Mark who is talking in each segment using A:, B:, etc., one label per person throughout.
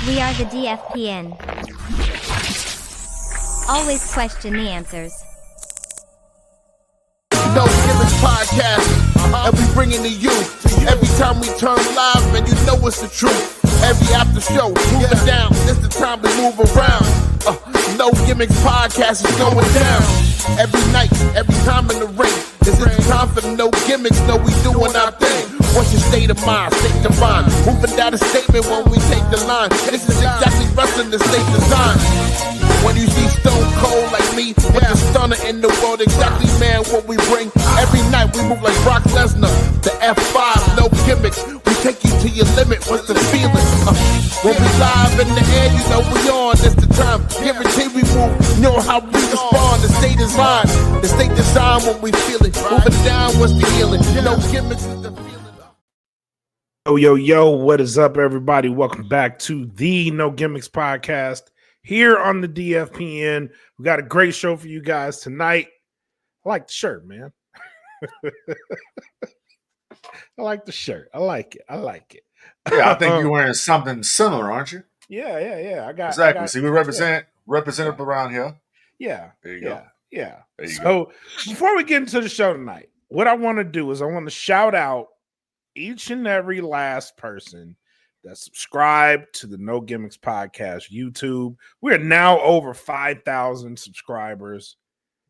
A: We are the DFPN. Always question the answers.
B: No Gimmicks Podcast, and we bring it to you. Every time we turn live, man, you know it's the truth. Every after show, moving down, it's the time to move around. No Gimmicks Podcast is going down. Every night, every time in the ring, this is the time for the No Gimmicks. No, we doing our thing. What's your state of mind? State divine. Moving down a statement when we take the line. This is exactly wrestling the state design. When you see Stone Cold like me, with the stunner in the world, exactly, man, what we bring. Every night we move like Brock Lesnar, the F5, no gimmicks. We take you to your limit, what's the feeling? When we live in the air, you know we on, it's the time. Guaranteed we move, you know how we respond. The state is line, the state design when we feel it. Moving down, what's the healing? No gimmicks is the feeling.
C: Yo, what is up, everybody? Welcome back to the No Gimmicks Podcast here on the DFPN. We got a great show for you guys tonight. I like the shirt, man. I like the shirt. I like it.
D: Yeah, I think you're wearing something similar, aren't you?
C: Yeah.
D: Exactly. See, we represent around here.
C: Yeah.
D: There you go.
C: Yeah.
D: There you
C: So before we get into the show tonight, what I want to do is I want to shout out each and every last person that subscribed to the No Gimmicks Podcast YouTube. We're now over 5,000 subscribers.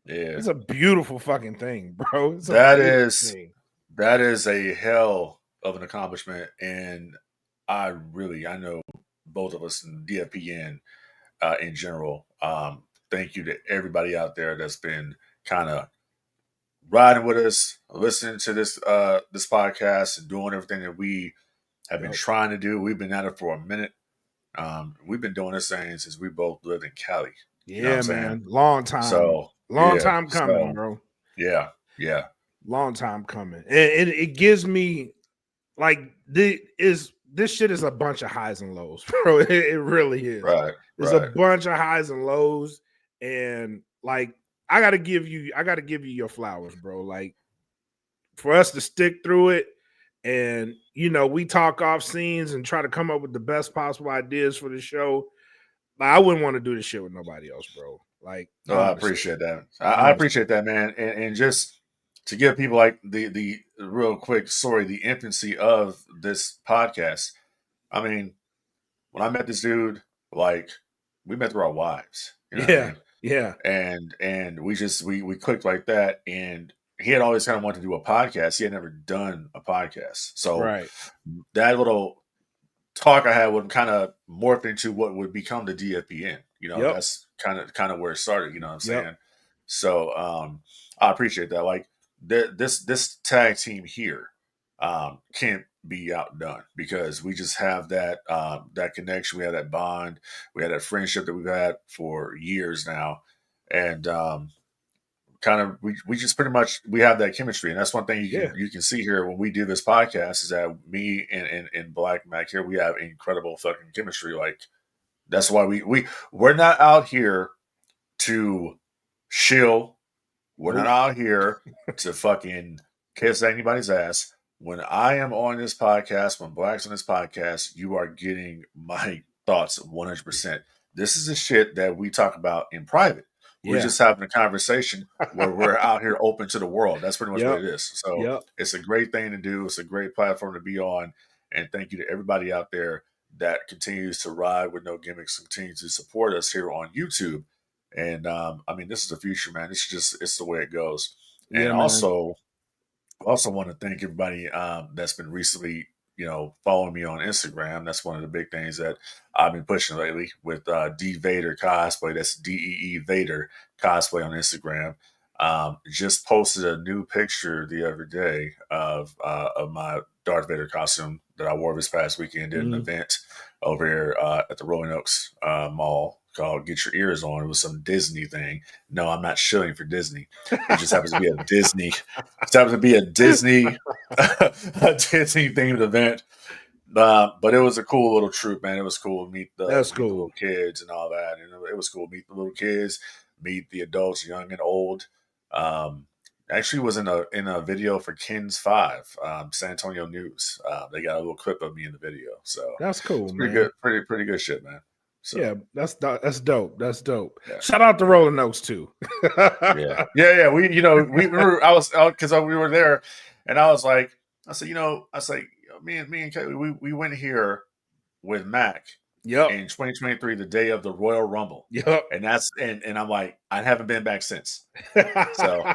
D: Yeah.
C: It's a beautiful fucking thing, bro.
D: That is a hell of an accomplishment. And I know both of us in DFPN in general. Thank you to everybody out there that's been kind of riding with us, listening to this podcast and doing everything that we have been trying to do. We've been at it for a minute. We've been doing this thing since we both lived in Cali.
C: Yeah, you know man. Long time. Time coming, bro.
D: Yeah.
C: Long time coming. And it gives me like this shit is a bunch of highs and lows, bro. It really is.
D: Right.
C: It's a bunch of highs and lows. And like I gotta give you your flowers, bro. Like for us to stick through it, and you know, we talk off scenes and try to come up with the best possible ideas for the show. Like, I wouldn't want to do this shit with nobody else, bro. Like,
D: I appreciate that. I appreciate that, man. And just to give people like the real quick story, the infancy of this podcast. I mean, when I met this dude, like we met through our wives. You know what I mean?
C: Yeah.
D: And we clicked like that. And he had always kind of wanted to do a podcast. He had never done a podcast. So that little talk I had would kind of morph into what would become the DFPN. You know, that's kind of where it started. You know what I'm saying? So I appreciate that. Like this tag team here can't be outdone because we just have that connection. We have that bond. We had that friendship that we've had for years now, and we just pretty much we have that chemistry. And that's one thing you can see here when we do this podcast is that me and Blak and Mac here, we have incredible fucking chemistry. Like that's why we're not out here to shill. We're not out here to fucking kiss anybody's ass. When I am on this podcast, when Blak's on this podcast, you are getting my thoughts 100%. This is the shit that we talk about in private. We're just having a conversation where we're out here open to the world. That's pretty much what it is. So it's a great thing to do. It's a great platform to be on. And thank you to everybody out there that continues to ride with No Gimmicks, continues to support us here on YouTube. And I mean, this is the future, man. It's the way it goes. And also want to thank everybody that's been recently, following me on Instagram. That's one of the big things that I've been pushing lately with D Vader Cosplay. That's DEE Vader Cosplay on Instagram. Just posted a new picture the other day of my Darth Vader costume that I wore this past weekend. Did an event over here at the Rolling Oaks Mall called Get Your Ears On. It was some Disney thing. No, I'm not shilling for Disney. It just happens to be a Disney. It happens to be a Disney themed event. But it was a cool little troop, man. It was cool to meet the little kids and all that. And it was cool to meet the little kids, meet the adults, young and old. Actually, was in a video for Ken's 5, San Antonio News. They got a little clip of me in the video, so
C: That's cool,
D: it's pretty
C: man.
D: good, pretty good shit, man. So,
C: yeah, that's dope. That's dope.
D: Yeah.
C: Shout out to Rolling Notes too.
D: yeah. We were because we were there, and I was like, me and Kelly, we went here with Mac.
C: Yep.
D: In 2023, the day of the Royal Rumble.
C: Yep.
D: And and I'm like, I haven't been back since. So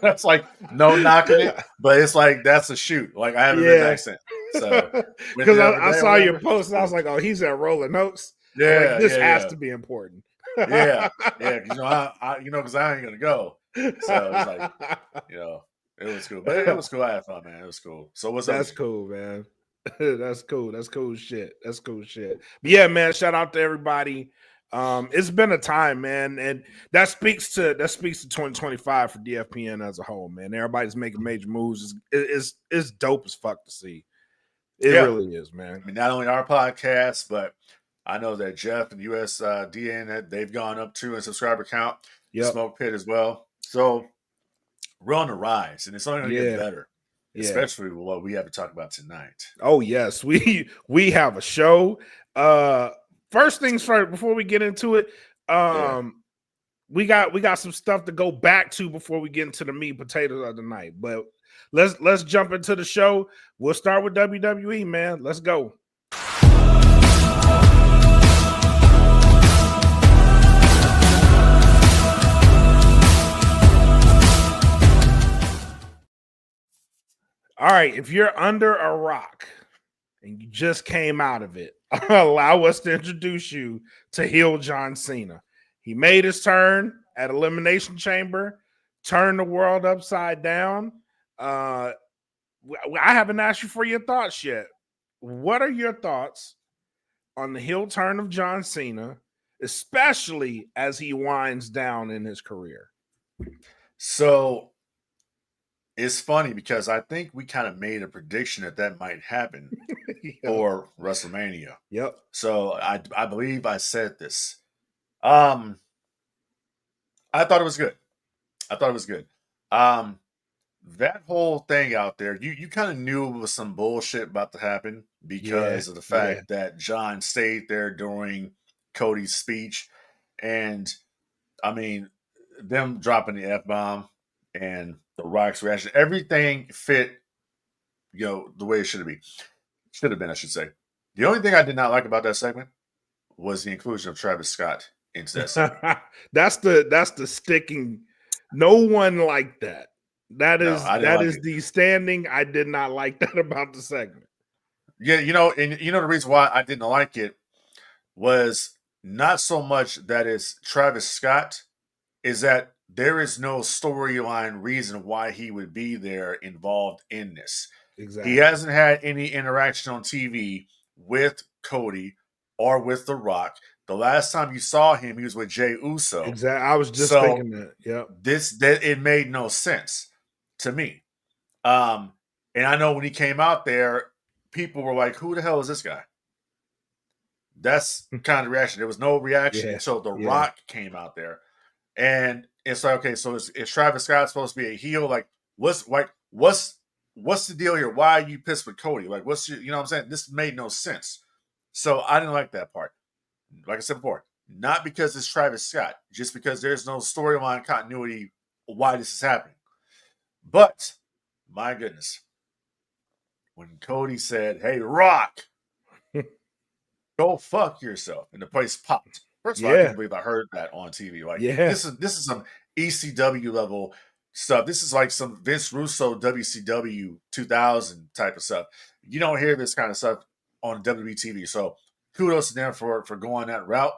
D: that's like no knocking it, but it's like that's a shoot. Like I haven't been back since. So
C: because I saw your post and I was like, oh, he's at Rolling Notes.
D: Yeah,
C: like, this has to be important.
D: yeah, because I because I ain't gonna go. So it's like, it was cool, but it was cool. I had fun, man. It was cool. So what's up?
C: That's cool, man. That's cool. That's cool shit. That's cool shit. But yeah, man. Shout out to everybody. It's been a time, man, and that speaks to 2025 for DFPN as a whole, man. Everybody's making major moves. It's dope as fuck to see. It really is, man.
D: I mean, not only our podcast, but I know that Jeff and USDN they've gone up too in subscriber count. Smoke Pit as well. So we're on the rise, and it's only going to get better. Especially with what we have to talk about tonight.
C: Oh yes, we have a show. First things first, before we get into it, we got some stuff to go back to before we get into the meat and potatoes of the night. But let's jump into the show. We'll start with WWE, man. Let's go. All right, if you're under a rock and you just came out of it, allow us to introduce you to heel John Cena. He made his turn at Elimination Chamber, turned the world upside down. I haven't asked you for your thoughts yet. What are your thoughts on the heel turn of John Cena, especially as he winds down in his career?
D: So it's funny because I think we kind of made a prediction that might happen for WrestleMania.
C: Yep.
D: So I believe I said this. I thought it was good. That whole thing out there, you kind of knew it was some bullshit about to happen because of the fact that John stayed there during Cody's speech. And I mean, them dropping the F-bomb and the Rock's reaction, everything fit, the way it should have been, I should say. The only thing I did not like about that segment was the inclusion of Travis Scott into that segment.
C: that's the sticking. No one liked that. That is the standing. I did not like that about the segment.
D: Yeah, and the reason why I didn't like it was not so much that it's Travis Scott, is that there is no storyline reason why he would be there involved in this.
C: Exactly.
D: He hasn't had any interaction on TV with Cody or with The Rock. The last time you saw him, he was with Jey Uso.
C: Exactly. I was just thinking that. Yep.
D: It made no sense to me. And I know when he came out there, people were like, "Who the hell is this guy?" That's kind of the reaction. There was no reaction until The Rock came out there. And it's like, okay, so is Travis Scott supposed to be a heel? Like, what's the deal here? Why are you pissed with Cody? Like, what's your, what I'm saying? This made no sense. So I didn't like that part. Like I said before, not because it's Travis Scott, just because there's no storyline continuity why this is happening. But my goodness, when Cody said, "Hey, Rock, go fuck yourself," and the place popped. First of all, I can't believe I heard that on TV. Like, this is some ECW level stuff. This is like some Vince Russo WCW 2000 type of stuff. You don't hear this kind of stuff on WWE TV. So kudos to them for going that route,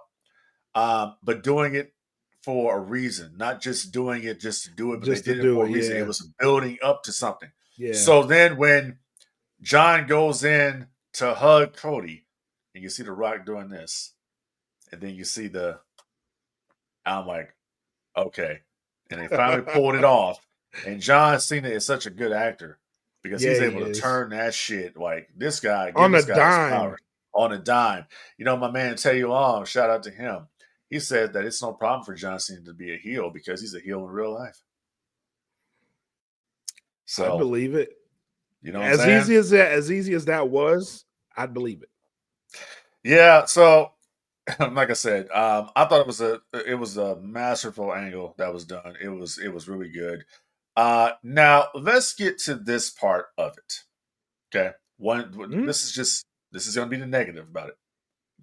D: but doing it for a reason, not just doing it just to do it, but they did it for a reason. It was building up to something.
C: Yeah.
D: So then when John goes in to hug Cody, and you see The Rock doing this, and then you see I'm like, okay. And they finally pulled it off. And John Cena is such a good actor because he's able to turn that shit. Like, this guy,
C: on a dime.
D: On a dime. My man Teddy Long, shout out to him. He said that it's no problem for John Cena to be a heel because he's a heel in real life.
C: I
D: So
C: believe it.
D: you know what I'm saying?
C: As easy as that was, I'd believe it.
D: Yeah. So like I said, I thought it was a masterful angle that was done. It was really good. Now let's get to this part of it. Okay. This is going to be the negative about it.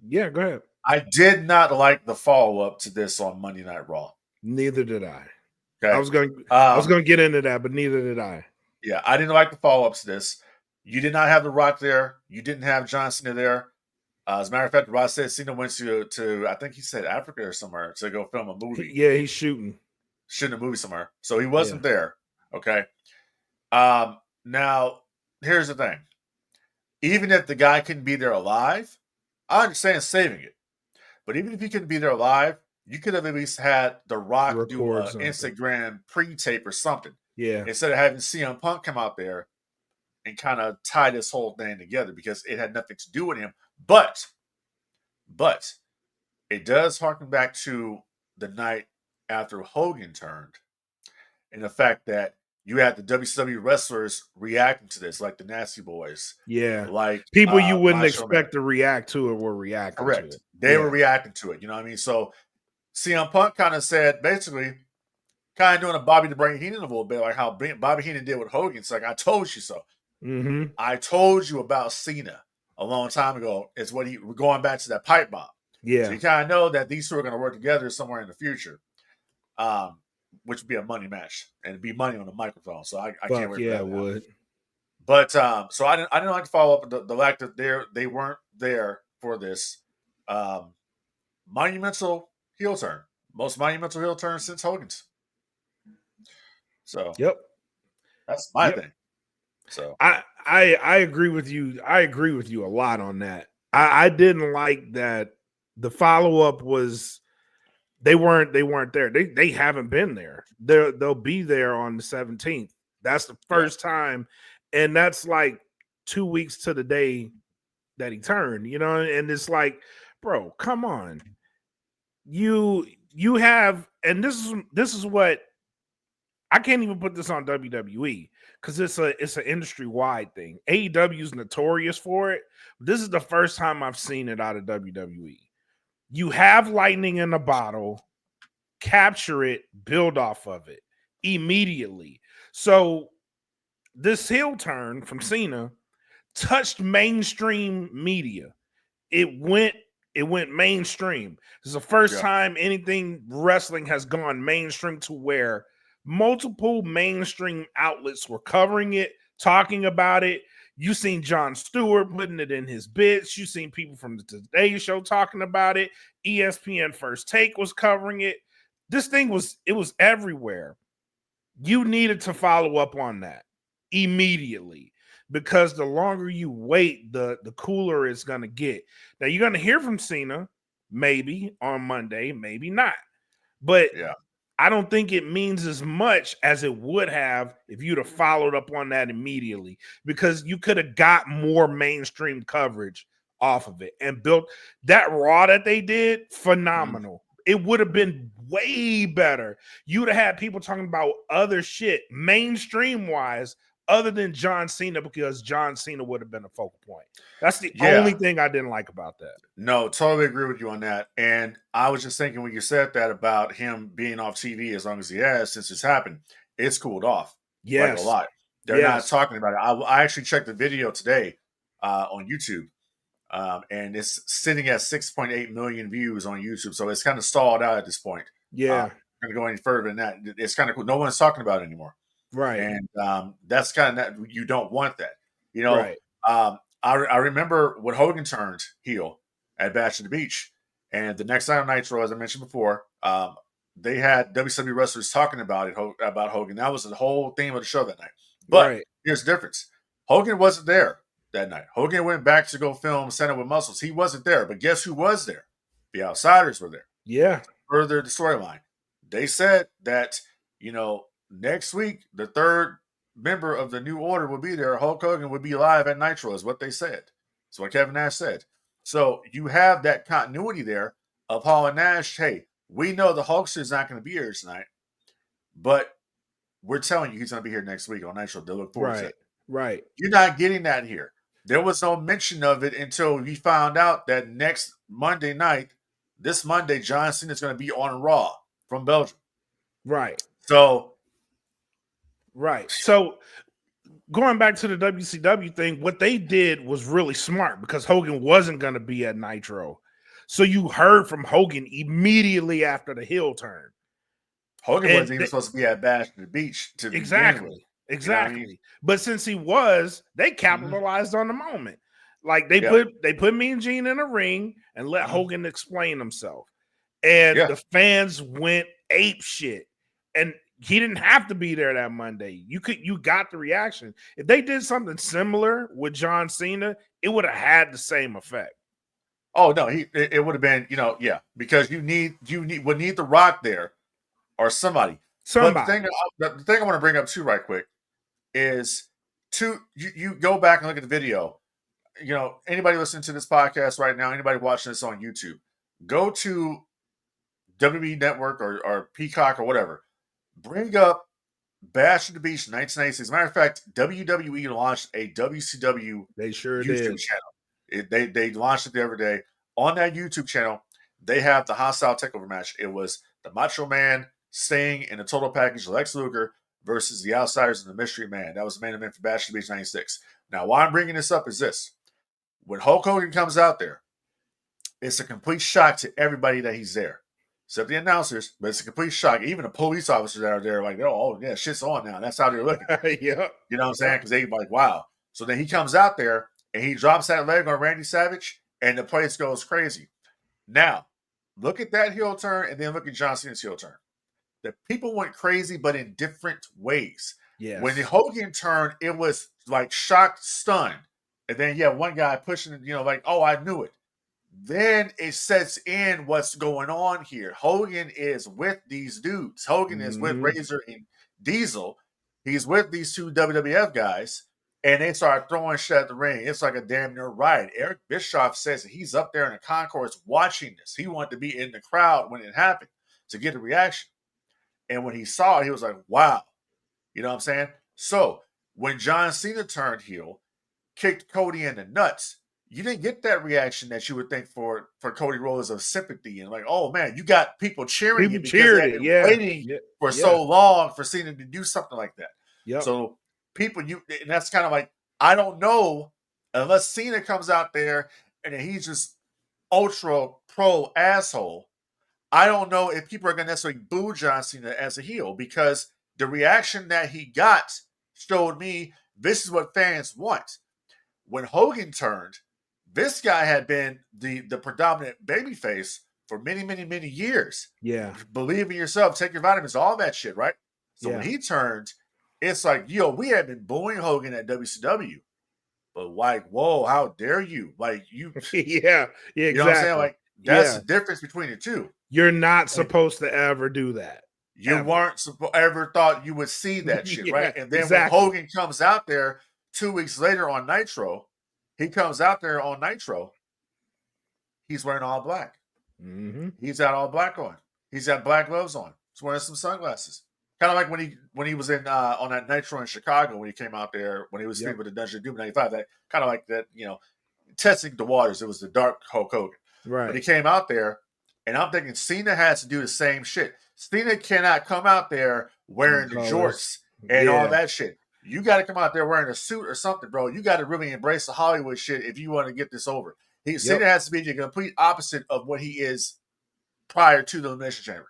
C: Yeah, go ahead.
D: I did not like the follow up to this on Monday Night Raw.
C: Neither did I.
D: Okay.
C: I was going to get into that, but neither did I.
D: Yeah, I didn't like the follow ups to this. You did not have The Rock there. You didn't have John Cena there. As a matter of fact, Ross said Cena went to I think he said Africa or somewhere to go film a movie.
C: Yeah, he's shooting
D: a movie somewhere. So he wasn't there. Okay. Now here's the thing. Even if the guy couldn't be there alive, I understand saving it. But even if he couldn't be there alive, you could have at least had The Rock do an Instagram pre-tape or something.
C: Yeah.
D: Instead of having CM Punk come out there and kind of tie this whole thing together because it had nothing to do with him. But it does harken back to the night after Hogan turned and the fact that you had the WCW wrestlers reacting to this, like the Nasty Boys.
C: Yeah.
D: Like
C: people you wouldn't expect to react to it were reacting to it.
D: They were reacting to it. You know what I mean? So CM Punk kind of said, basically, kind of doing a Bobby the Brain Heenan a little bit, like how Bobby Heenan did with Hogan. It's like, I told you so.
C: Mm-hmm.
D: I told you about Cena a long time ago. It's what we're going back to that pipe bomb.
C: Yeah.
D: So you kind of know that these two are going to work together somewhere in the future, which would be a money match and it'd be money on the microphone. So I can't wait.
C: Yeah, it would.
D: But so I didn't like to follow up the fact that they weren't there for this monumental heel turn, most monumental heel turn since Hogan's. So that's my thing. So
C: I agree with you. I agree with you a lot on that. I didn't like that the follow-up was they weren't there. They haven't been there. They'll be there on the 17th. That's the first time, and that's like 2 weeks to the day that he turned, you know, and it's like, bro, come on. You have, and this is what I can't even put this on WWE because it's an industry-wide thing. AEW is notorious for it. This is the first time I've seen it out of WWE. You have lightning in a bottle, capture it, build off of it immediately. So this heel turn from Cena touched mainstream media. It went mainstream. This is the first time anything wrestling has gone mainstream to where multiple mainstream outlets were covering it, talking about it. You seen Jon Stewart putting it in his bits. You seen people from the Today Show talking about it. ESPN First Take was covering it. This thing was everywhere. You needed to follow up on that immediately because the longer you wait, the cooler it's going to get. Now you're going to hear from Cena maybe on Monday, maybe not. But I don't think it means as much as it would have if you'd have followed up on that immediately because you could have got more mainstream coverage off of it and built that Raw that they did phenomenal. It would have been way better. You'd have had people talking about other shit mainstream wise other than John Cena because John Cena would have been a focal point. That's the only thing I didn't like about that.
D: No, totally agree with you on that. And I was just thinking when you said that about him being off TV as long as he has since it's happened, it's cooled off.
C: Yes.
D: Like a lot. They're not talking about it. I actually checked the video today on YouTube. And it's sitting at 6.8 million views on YouTube. So it's kind of stalled out at this point.
C: Yeah.
D: I'm going to go any further than that. It's kind of cool. No one's talking about it anymore.
C: Right.
D: And that's kind of that. You don't want that. You know, I remember when Hogan turned heel at Bash at the Beach. And the next night on Nitro, as I mentioned before, they had WCW wrestlers talking about it, about Hogan. That was the whole theme of the show that night. But here's the difference. Hogan wasn't there that night. Hogan went back to go film Center with Muscles. He wasn't there. But guess who was there? The Outsiders were there.
C: Yeah.
D: Further the storyline. They said that, you know, next week, the third member of the New Order would be there. Hulk Hogan would be live at Nitro, is what they said. That's what Kevin Nash said. So you have that continuity there of Hall and Nash. Hey, we know the Hulkster's not going to be here tonight, but we're telling you he's going to be here next week on Nitro. They'll look forward to it.
C: Right.
D: You're not getting that here. There was no mention of it until we found out that next Monday night, this Monday, John Cena is going to be on Raw from Belgium.
C: Right.
D: So,
C: going back to the WCW thing, what they did was really smart because Hogan wasn't going to be at Nitro. So you heard from Hogan immediately after the heel turn.
D: Hogan wasn't even supposed to be at Bash at the Beach to
C: exactly.
D: You know what I mean?
C: But since he was, they capitalized on the moment. Like they put Mean Gene in a ring and let Hogan explain himself. And the fans went ape shit. And he didn't have to be there that Monday. You got the reaction. If they did something similar with John Cena, it would have had the same effect.
D: Oh no, it would have been, because you need the Rock there or somebody. But the thing I want to bring up too, right quick, is you go back and look at the video. Anybody listening to this podcast right now, anybody watching this on YouTube, go to WWE Network or Peacock or whatever. Bring up Bash at the Beach 1996. As a matter of fact, WWE launched a WCW YouTube channel. They launched it the other day. On that YouTube channel, they have the Hostile Takeover match. It was the Macho Man, Sting, and the Total Package, Lex Luger versus the Outsiders and the Mystery Man. That was the main event for Bash at the Beach 96. Now, why I'm bringing this up is this. When Hulk Hogan comes out there, it's a complete shock to everybody that he's there. Except the announcers, but it's a complete shock. Even the police officers that are there, like, oh yeah, shit's on now. That's how they're looking. You know what I'm saying? Because they like, wow. So then he comes out there and he drops that leg on Randy Savage, and the place goes crazy. Now, look at that heel turn, and then look at John Cena's heel turn. The people went crazy, but in different ways.
C: Yes.
D: When the Hogan turned, it was like shocked, stunned, and then one guy pushing it, like, oh, I knew it. Then it sets in what's going on here. Hogan is with these dudes. Hogan is with Razor and Diesel. He's with these two WWF guys, and they start throwing shit at the ring. It's like a damn near riot. Eric Bischoff says that he's up there in the concourse watching this. He wanted to be in the crowd when it happened to get a reaction. And when he saw it, he was like, wow. You know what I'm saying? So when John Cena turned heel, kicked Cody in the nuts, you didn't get that reaction that you would think for Cody Rhodes of sympathy and like, oh man, you got people cheering you because they had been waiting for so long for Cena to do something like that.
C: Yep.
D: So people, and that's kind of like, I don't know, unless Cena comes out there and he's just ultra pro asshole. I don't know if people are going to necessarily boo John Cena as a heel, because the reaction that he got showed me this is what fans want. When Hogan turned, this guy had been the predominant babyface for many, many, many years.
C: Yeah.
D: Believe in yourself, take your vitamins, all that shit, right? So when he turned, it's like, we had been booing Hogan at WCW. But like, whoa, how dare you? Like, you.
C: Exactly.
D: You know what I'm saying? Like, that's the difference between the two.
C: You're not supposed to ever do that.
D: You weren't ever thought you would see that shit, right? And then when Hogan comes out there 2 weeks later on Nitro, he's wearing all black.
C: Mm-hmm.
D: He's got all black on. He's got black gloves on. He's wearing some sunglasses. Kind of like when he was in on that Nitro in Chicago, when he came out there, when he was speaking with the Dungeon of Doom 95, that kind of like that, testing the waters. It was the dark Hulk Hogan.
C: Right.
D: But he came out there, and I'm thinking Cena has to do the same shit. Cena cannot come out there wearing the jorts and all that shit. You got to come out there wearing a suit or something, bro. You got to really embrace the Hollywood shit if you want to get this over. Cena has to be the complete opposite of what he is prior to the Elimination Chamber.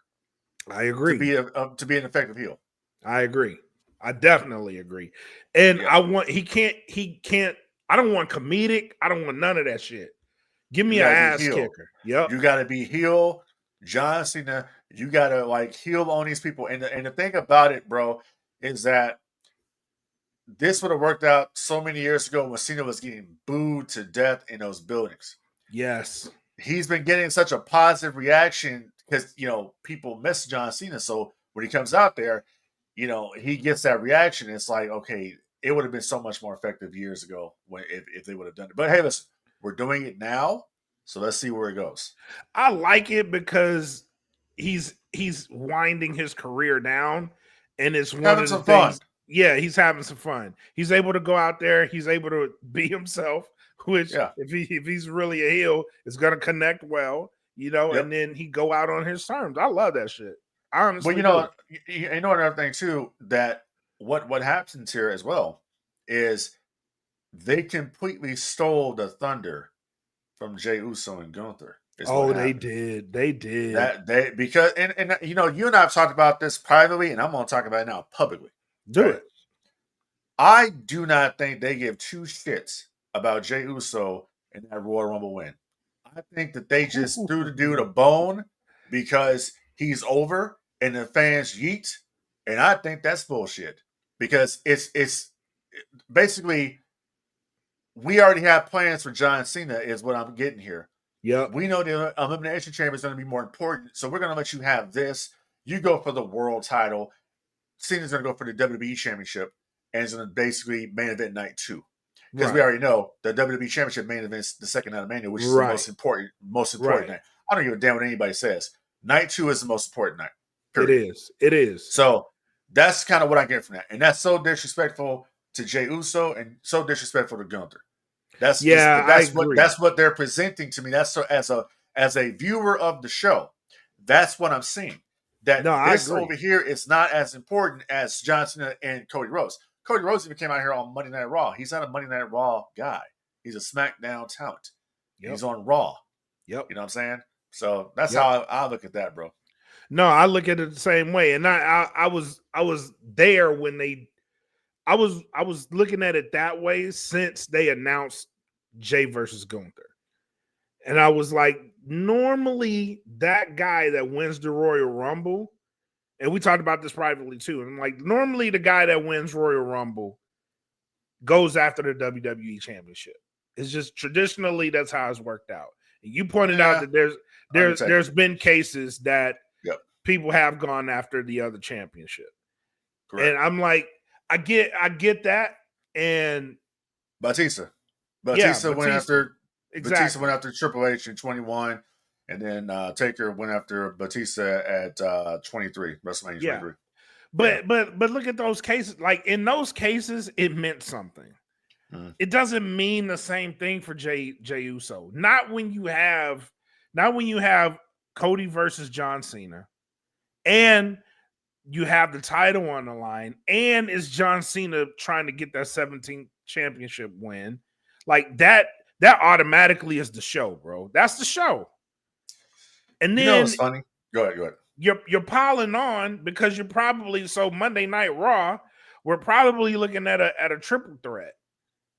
C: I agree.
D: To be an effective heel.
C: I agree. I definitely agree. And he can't, I don't want comedic. I don't want none of that shit. Give me an ass kicker. Yep.
D: You got to be heel, John Cena. You got to like heel on these people. And the thing about it, bro, is that this would have worked out so many years ago when Cena was getting booed to death in those buildings.
C: Yes.
D: He's been getting such a positive reaction because, people miss John Cena. So when he comes out there, he gets that reaction. It's like, okay, it would have been so much more effective years ago if they would have done it. But hey, listen, we're doing it now. So let's see where it goes.
C: I like it because he's winding his career down. and it's one
D: Having
C: of the
D: some fun.
C: things. Yeah, he's having some fun. He's able to go out there. He's able to be himself, which if he's really a heel, it's gonna connect well, and then he go out on his terms. I love that shit. Honestly,
D: But you know another thing too, that what happens here as well is they completely stole the thunder from Jey Uso and Gunther.
C: Oh, they did. They did.
D: That because and you and I have talked about this privately, and I'm gonna talk about it now publicly.
C: Do it.
D: I do not think they give two shits about Jey Uso and that Royal Rumble win. I think that they just threw the dude a bone because he's over and the fans yeet, and I think that's bullshit because it's basically we already have plans for John Cena is what I'm getting here.
C: Yeah,
D: we know the Elimination Chamber is going to be more important, so we're going to let you have this. You go for the world title. Cena's going to go for the WWE Championship, and it's going to basically main event night 2. Because we already know the WWE Championship main event is the second night of Mania, which is the most important night. I don't give a damn what anybody says. Night 2 is the most important night. Period.
C: It is.
D: So that's kind of what I get from that. And that's so disrespectful to Jey Uso and so disrespectful to Gunther. That's what they're presenting to me. That's so as a viewer of the show, that's what I'm seeing. That this over here is not as important as John Cena and Cody Rhodes. Cody Rhodes even came out here on Monday Night Raw. He's not a Monday Night Raw guy. He's a SmackDown talent. Yep. He's on Raw.
C: Yep.
D: You know what I'm saying? So that's how I look at that, bro.
C: No, I look at it the same way. And I was there when I was looking at it that way since they announced Jey versus Gunther. And I was like, normally that guy that wins the Royal Rumble, and we talked about this privately too. And I'm like, normally the guy that wins Royal Rumble goes after the WWE Championship. It's just traditionally that's how it's worked out. And you pointed out that there's been cases that people have gone after the other championship. Correct. And I'm like, I get that. And
D: Batista went after Batista went after Triple H in 21, and then Taker went after Batista at 23, WrestleMania 23.
C: But look at those cases. Like in those cases, it meant something. It doesn't mean the same thing for Jey Uso. Not when you have Cody versus John Cena, and you have the title on the line, and it's John Cena trying to get that 17th championship win. Like that automatically is the show, bro. That's the show. And then
D: it's funny. Go ahead.
C: You're piling on because you're probably Monday Night Raw. We're probably looking at a triple threat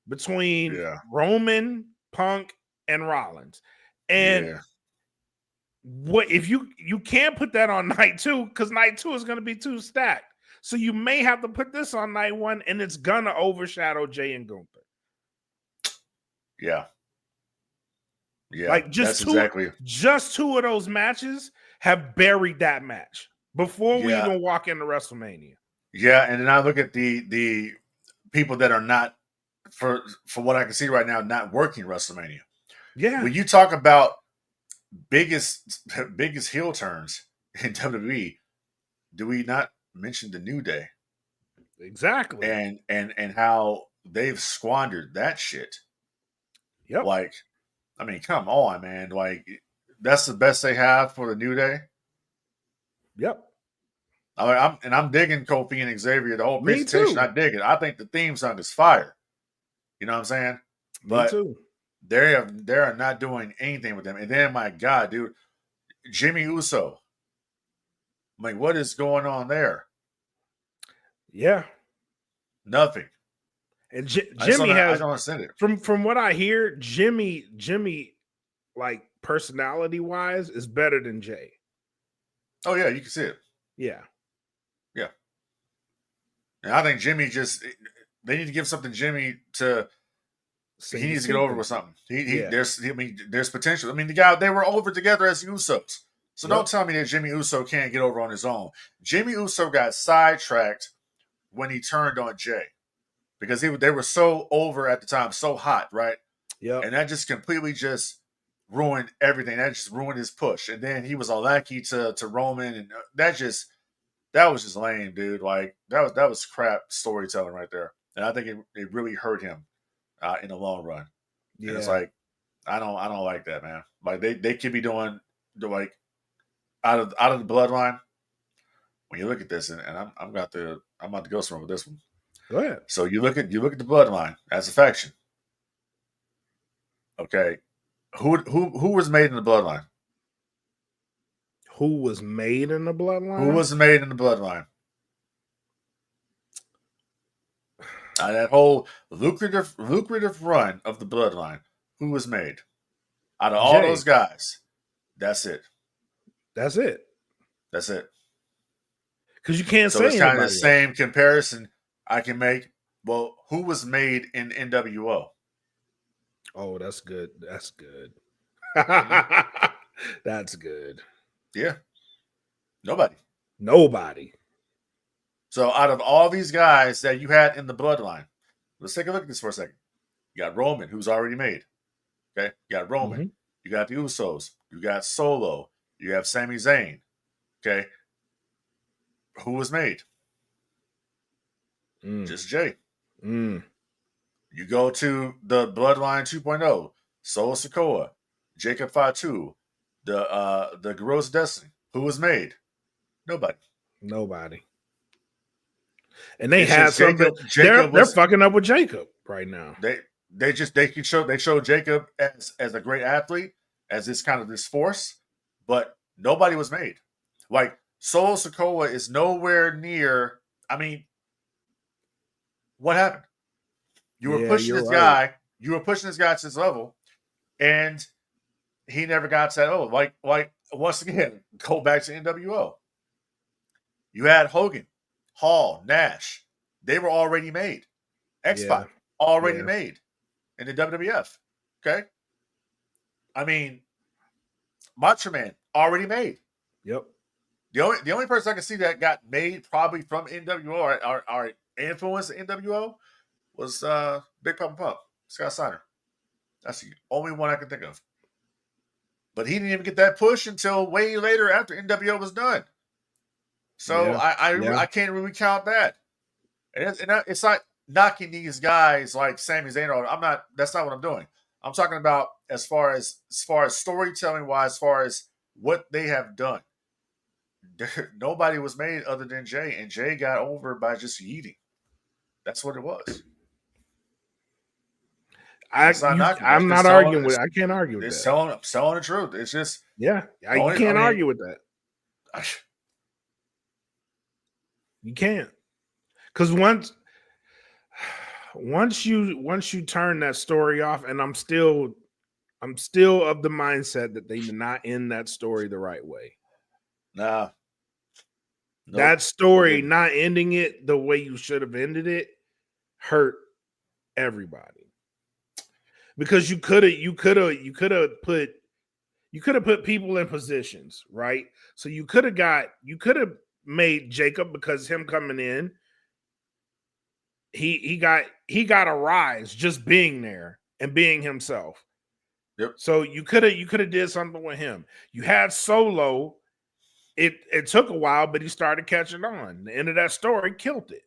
C: between Roman, Punk, and Rollins. And what if you can't put that on night 2 because night 2 is going to be too stacked. So you may have to put this on night 1, and it's gonna overshadow Jey and Gunther.
D: Yeah.
C: Like just two of those matches have buried that match before we even walk into WrestleMania.
D: Yeah, and then I look at the people that are not, for what I can see right now, not working WrestleMania.
C: Yeah.
D: When you talk about biggest heel turns in WWE, do we not mention the New Day?
C: Exactly.
D: And how they've squandered that shit.
C: Yep.
D: Like, I mean, come on, man. Like, that's the best they have for the New Day.
C: Yep.
D: I'm digging Kofi and Xavier. The whole presentation, I dig it. I think the theme song is fire. You know what I'm saying?
C: Me too.
D: They are not doing anything with them. And then, my God, dude, Jimmy Uso. I'm like, what is going on there?
C: Yeah.
D: Nothing.
C: And Jimmy has,
D: I don't understand it.
C: From what I hear, Jimmy, like personality wise, is better than Jey.
D: Oh yeah, you can see it.
C: Yeah.
D: And I think Jimmy they need to give something Jimmy to. He needs to get over with something. There's potential. I mean, they were over together as Usos. So don't tell me that Jimmy Uso can't get over on his own. Jimmy Uso got sidetracked when he turned on Jey. Because they were so over at the time, so hot, right?
C: Yeah.
D: And that just completely just ruined everything. That just ruined his push. And then he was all lucky to Roman, and that just that was just lame, dude. Like that was crap storytelling right there, and I think it really hurt him in the long run. And it's
C: Yeah.
D: like I don't like that, man. Like they could be doing like out of the bloodline. When you look at this, and I'm about to go somewhere with this one.
C: Go ahead.
D: So you look at the bloodline as a faction. Okay, who was made in the bloodline?
C: Who was made in the bloodline?
D: Who was made in the bloodline? That whole lucrative run of the bloodline. Who was made? Out of all those guys, that's it.
C: That's it.
D: That's it.
C: Because you can't
D: So
C: say
D: it's kind of the
C: else.
D: same comparison I can make. Well, who was made in NWO?
C: Oh, that's good. That's good. That's good.
D: Yeah. Nobody.
C: Nobody.
D: So out of all these guys that you had in the bloodline, let's take a look at this for a second. You got Roman, who's already made. Okay? You got Roman.
C: Mm-hmm.
D: You got the Usos. You got Solo. You have Sami Zayn. Okay? Who was made? Just Jay. You go to the Bloodline 2.0, Solo Sikoa, Jacob Fatu, the Guerrillas of Destiny. Who was made? Nobody.
C: And they
D: It's
C: had
D: just
C: something. They're fucking up with Jacob right now.
D: They showed Jacob as a great athlete, as this kind of this force, but nobody was made. Like Solo Sikoa is nowhere near. I mean, what happened? You were pushing this guy. You were pushing this guy to this level, and he never got to that. Oh, like once again, go back to NWO. You had Hogan, Hall, Nash. They were already made. X-Pac already made in the WWF. Okay, I mean, Macho Man already made.
C: Yep.
D: The only person I can see that got made probably from NWO or influenced NWO was Big Papa Pump, Scott Steiner. That's the only one I can think of. But he didn't even get that push until way later after NWO was done. So I can't really count that. And it's not knocking these guys like Sami Zayn. I'm not. That's not what I'm doing. I'm talking about as far as storytelling wise, as far as what they have done. Nobody was made other than Jay, and Jay got over by just yeeting. That's what it was.
C: I'm not arguing with it. I can't argue with that.
D: I'm telling the truth. It's just
C: you can't argue with that. You can't, because once you turn that story off, and I'm still of the mindset that they did not end that story the right way.
D: Nah. Nope.
C: That story, not ending it the way you should have ended it, hurt everybody. Because you could have put people in positions, right? So you could have made Jacob, because him coming in, he got a rise just being there and being himself.
D: Yep.
C: So you could have did something with him. You had Solo. It took a while, but he started catching on. The end of that story killed it.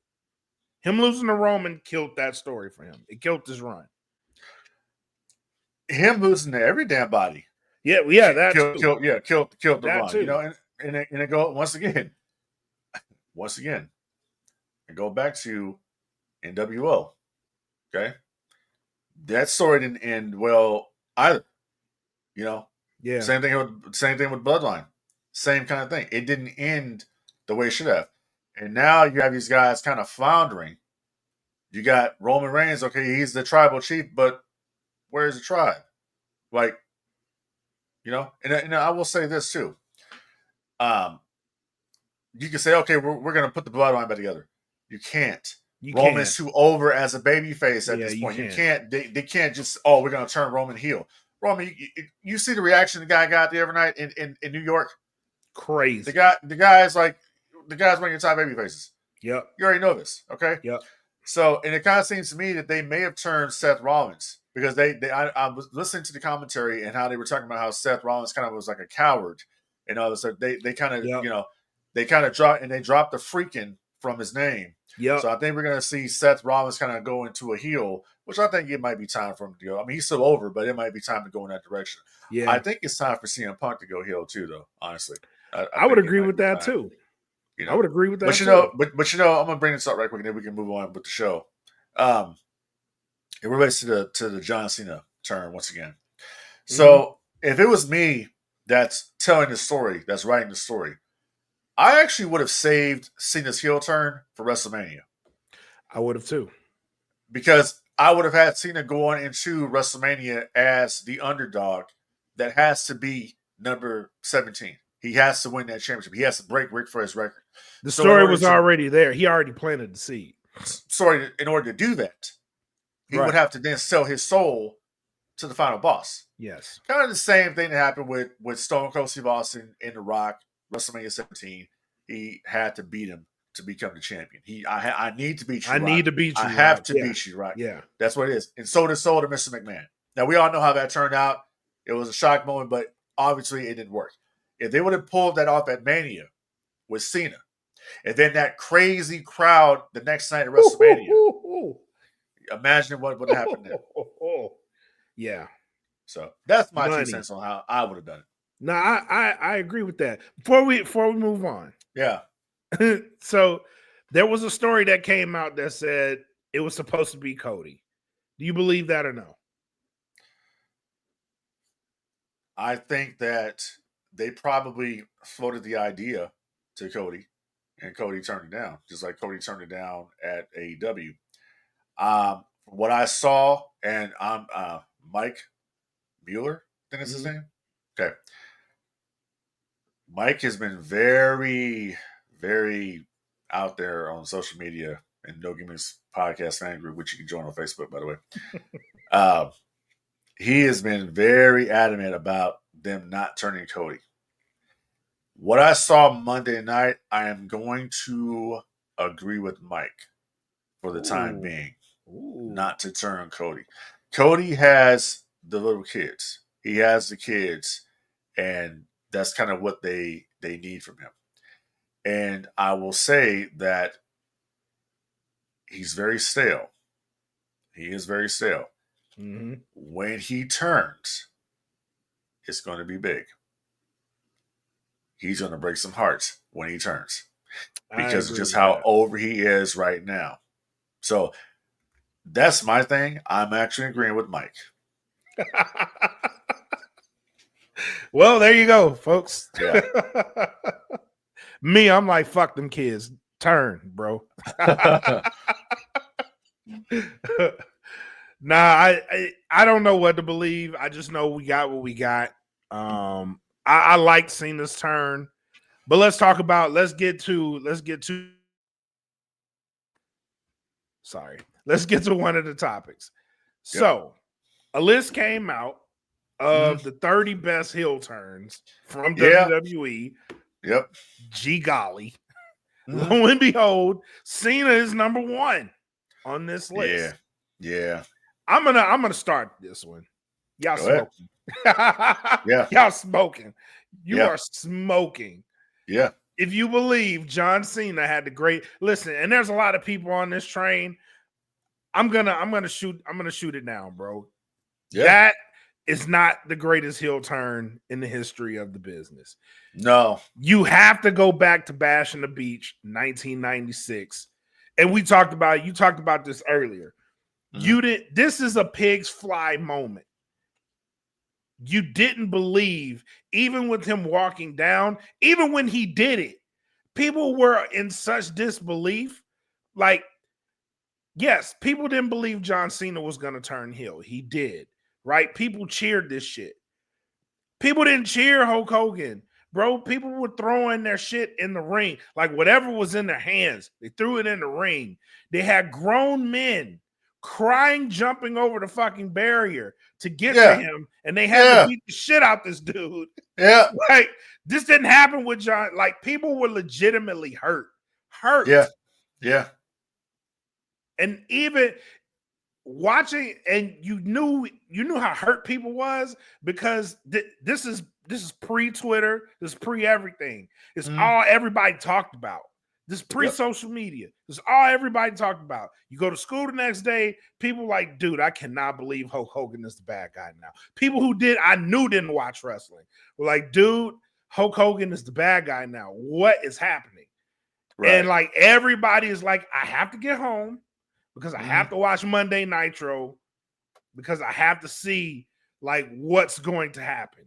C: Him losing to Roman killed that story for him. It killed his run.
D: Him losing to every damn body.
C: Yeah, that
D: killed the run.
C: Too.
D: You know, and it go once again, and go back to NWO. Okay, that story didn't end well either. You know, same thing with Bloodline. Same kind of thing. It didn't end the way it should have. And now you have these guys kind of floundering. You got Roman Reigns. Okay, he's the tribal chief, but where's the tribe? Like, you know, and I will say this too. You can say, okay, we're going to put the bloodline back together. You can't. Roman's too over as a babyface at this point. You can't. They can't just, we're going to turn Roman heel. Roman, you see the reaction the guy got the other night in New York?
C: Crazy.
D: The guy's one of your top baby faces.
C: Yep.
D: You already know this, okay?
C: Yep.
D: So, and it kind of seems to me that they may have turned Seth Rollins, because I was listening to the commentary and how they were talking about how Seth Rollins kind of was like a coward and all this. They kind of, you know, they kind of dropped the freaking from his name.
C: Yep.
D: So I think we're going to see Seth Rollins kind of go into a heel, which I think it might be time for him to go. I mean, he's still over, but it might be time to go in that direction.
C: Yeah.
D: I think it's time for CM Punk to go heel too, though. Honestly,
C: I would agree with that too.
D: You know?
C: I would agree with that.
D: But you know, I'm gonna bring this up right quick, and then we can move on with the show. It relates to the John Cena turn once again. So if it was me that's telling the story, that's writing the story, I actually would have saved Cena's heel turn for WrestleMania.
C: I would have too.
D: Because I would have had Cena going into WrestleMania as the underdog that has to be number 17. He has to win that championship. He has to break Ric Flair's record.
C: The story was already there. He already planted the seed.
D: So in order to do that, he would have to then sell his soul to the final boss.
C: Yes.
D: Kind of the same thing that happened with Stone Cold Steve Austin in The Rock, WrestleMania 17. He had to beat him to become the champion. I need to beat you.
C: I need to beat you.
D: I have to beat you, right?
C: Yeah.
D: That's what it is. And so did Soul to Mr. McMahon. Now, we all know how that turned out. It was a shock moment, but obviously it didn't work. If they would have pulled that off at Mania with Cena, and then that crazy crowd the next night at WrestleMania, imagine what would have happened then.
C: Yeah.
D: So that's my 2 cents on how I would have done it.
C: No, I agree with that. Before we move on.
D: Yeah.
C: So there was a story that came out that said it was supposed to be Cody. Do you believe that or no?
D: I think that they probably floated the idea to Cody, and Cody turned it down, just like Cody turned it down at AEW. What I saw, and I'm Mike Mueller, I think that's his name. Okay. Mike has been very, very out there on social media and No Gimmicks Podcast fan group, which you can join on Facebook, by the way. He has been very adamant about them not turning Cody. What I saw Monday night, I am going to agree with Mike for the time being, not to turn Cody. Cody has the little kids. He has the kids, and that's kind of what they need from him. And I will say that he's very stale. He is very stale.
C: Mm-hmm.
D: When he turns, it's going to be big. He's going to break some hearts when he turns because of just how over he is right now. So that's my thing. I'm actually agreeing with Mike.
C: Well, there you go, folks.
D: Yeah.
C: Me, I'm like, fuck them kids. Turn, bro. Nah, I don't know what to believe. I just know we got what we got. I like Cena's turn, but let's get to one of the topics. Yep. So a list came out of the 30 best heel turns from WWE.
D: Yep.
C: Gee golly. Lo and behold, Cena is number 1 on this list.
D: Yeah.
C: I'm gonna start this one. Y'all smoking.
D: Yeah.
C: Y'all smoking. You are smoking.
D: Yeah.
C: If you believe John Cena had the great listen, and there's a lot of people on this train, I'm gonna shoot it down, bro. Yeah. That is not the greatest heel turn in the history of the business.
D: No.
C: You have to go back to Bash on the Beach, 1996. And you talked about this earlier. This is a pig's fly moment. You didn't believe, even with him walking down, even when he did it, people were in such disbelief. Like, yes, people didn't believe John Cena was going to turn heel. He did, right? People cheered this shit. People didn't cheer Hulk Hogan. Bro, people were throwing their shit in the ring. Like, whatever was in their hands, they threw it in the ring. They had grown men crying, jumping over the fucking barrier to get to him, and they had to beat the shit out this dude.
D: Yeah.
C: Like, this didn't happen with John. Like, people were legitimately hurt.
D: Yeah.
C: And even watching, and you knew how hurt people was, because this is This is pre-Twitter. This is pre-everything. It's all everybody talked about. This is pre-social media. This is all everybody talked about. You go to school the next day, people like, dude, I cannot believe Hulk Hogan is the bad guy now. People who I knew didn't watch wrestling were like, dude, Hulk Hogan is the bad guy now. What is happening? Right. And like everybody is like, I have to get home because I have to watch Monday Nitro because I have to see like what's going to happen.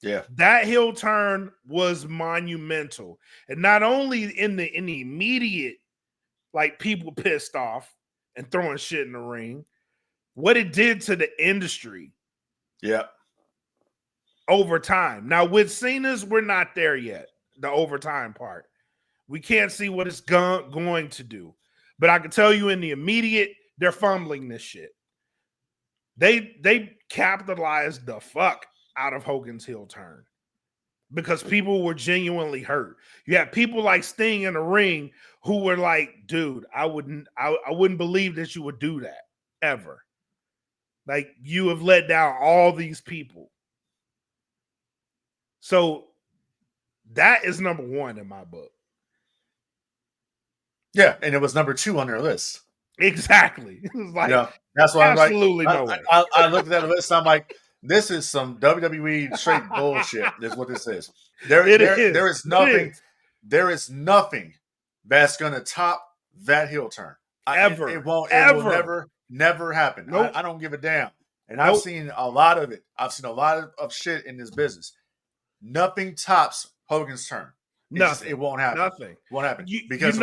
D: Yeah,
C: that heel turn was monumental, and not only in the immediate, like people pissed off and throwing shit in the ring, what it did to the industry.
D: Yeah,
C: over time. Now with Cena's, we're not there yet. The overtime part, we can't see what it's going to do, but I can tell you in the immediate, they're fumbling this shit. They capitalized the fuck out of Hogan's heel turn because people were genuinely hurt. You have people like Sting in the ring who were like, dude, I wouldn't believe that you would do that ever. Like, you have let down all these people. So that is number one in my book.
D: Yeah, and it was number 2 on their list.
C: Exactly. It was like,
D: that's why
C: absolutely
D: I'm like, I looked at that list, I'm like, this is some WWE straight bullshit. Is what this is. There is nothing that's gonna top that heel turn. It will never happen.
C: Nope.
D: I don't give a damn. And I've seen a lot of it. I've seen a lot of shit in this business. Nothing tops Hogan's turn. It won't happen.
C: Nothing.
D: Won't happen.
C: Because you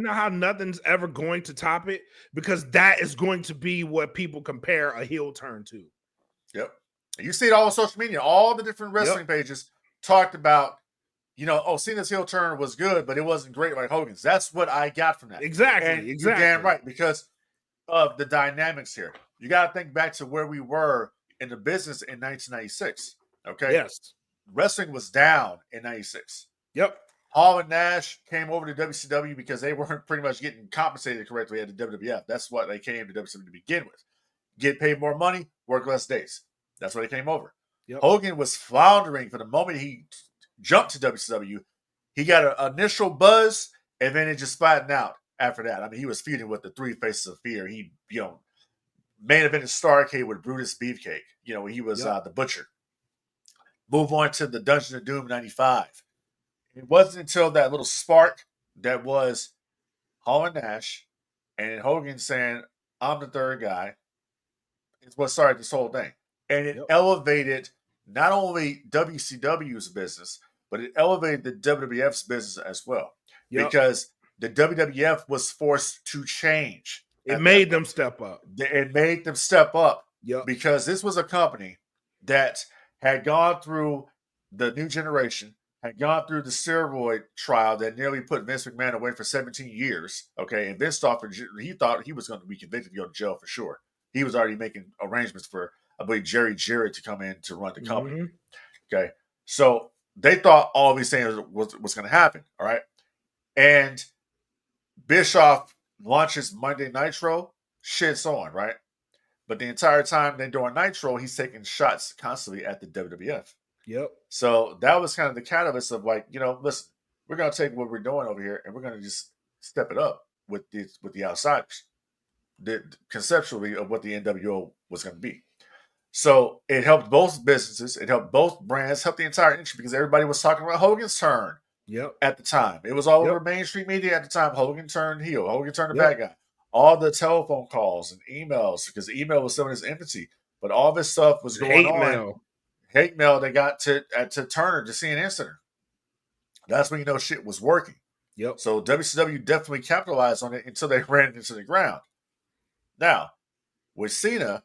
C: know how nothing's ever going to top it? Because that is going to be what people compare a heel turn to.
D: Yep. You see it all on social media. All the different wrestling pages talked about, Cena's heel turn was good, but it wasn't great like Hogan's. That's what I got from that.
C: Exactly.
D: You're damn right, because of the dynamics here. You got to think back to where we were in the business in 1996. Okay?
C: Yes.
D: Wrestling was down in 96.
C: Yep.
D: Hall and Nash came over to WCW because they weren't pretty much getting compensated correctly at the WWF. That's what they came to WCW to begin with. Get paid more money, work less days. That's why they came over. Yep. Hogan was floundering from the moment he jumped to WCW. He got an initial buzz, and then it just flattened out after that. I mean, he was feuding with the Three Faces of Fear. He, main event in Starrcade with Brutus Beefcake. He was the Butcher. Move on to the Dungeon of Doom 95. It wasn't until that little spark that was Hall and Nash and Hogan saying, I'm the third guy, is what started this whole thing. And it elevated not only WCW's business, but it elevated the WWF's business as well. Because the WWF was forced to change.
C: It made them step up.
D: It made them step up. Because this was a company that had gone through the new generation, had gone through the steroid trial that nearly put Vince McMahon away for 17 years. Okay, and Vince thought he thought he was going to be convicted to go to jail for sure. He was already making arrangements for, I believe, Jerry Jarrett to come in to run the company. Mm-hmm. Okay, so they thought all these things was going to happen. All right, and Bischoff launches Monday Nitro, shit's on, right? But the entire time they're doing Nitro, he's taking shots constantly at the WWF.
C: Yep.
D: So that was kind of the catalyst of like, listen, we're going to take what we're doing over here and we're going to just step it up with the outsiders, conceptually of what the NWO was going to be. So it helped both businesses, it helped both brands, helped the entire industry because everybody was talking about Hogan's turn.
C: Yep.
D: At the time, it was all over mainstream media at the time. Hogan turned heel. Hogan turned the bad guy. All the telephone calls and emails, because email was still in its infancy, but all this stuff was going on. Hate mail they got to Turner, to CNN Center. That's when shit was working.
C: Yep.
D: So WCW definitely capitalized on it until they ran it into the ground. Now, with Cena,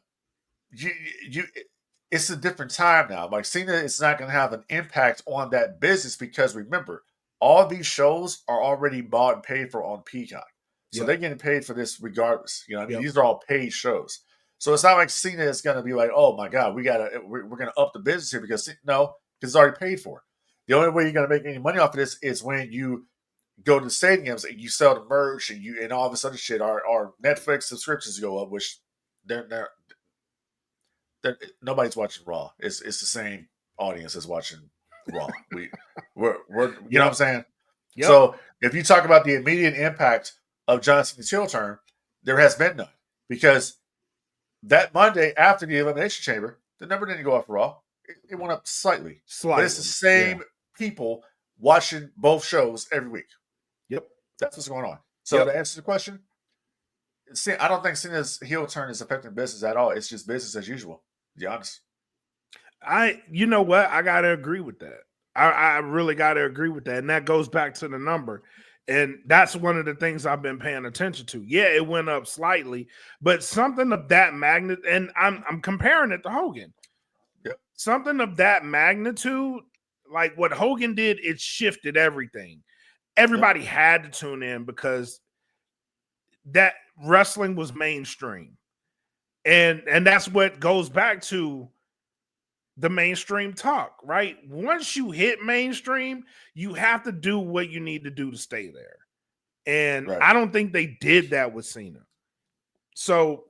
D: it's a different time now. Like, Cena is not going to have an impact on that business because remember, all these shows are already bought and paid for on Peacock. So they're getting paid for this regardless. These are all paid shows. So it's not like Cena is going to be like, oh my God, we're going to up the business here because it's already paid for. The only way you're going to make any money off of this is when you go to the stadiums and you sell the merch and all this other shit. Our Netflix subscriptions go up, which they're nobody's watching Raw. It's the same audience is watching Raw. We're you know what I'm saying?
C: Yep.
D: So if you talk about the immediate impact of John Cena's heel turn, there has been none. Because that Monday after the Elimination Chamber, the number didn't go up for Raw. It went up slightly. But it's the same people watching both shows every week.
C: Yep.
D: That's what's going on. So to answer the question, I don't think Cena's heel turn is affecting business at all. It's just business as usual, to be honest.
C: You know what? I got to agree with that. I really got to agree with that. And that goes back to the number. And that's one of the things I've been paying attention to. Yeah, it went up slightly, but something of that magnitude, and I'm comparing it to Hogan.
D: Yep.
C: Something of that magnitude, like what Hogan did, it shifted everything. Everybody had to tune in because that wrestling was mainstream. And that's what goes back to the mainstream talk, right? Once you hit mainstream, you have to do what you need to do to stay there. And I don't think they did that with Cena. So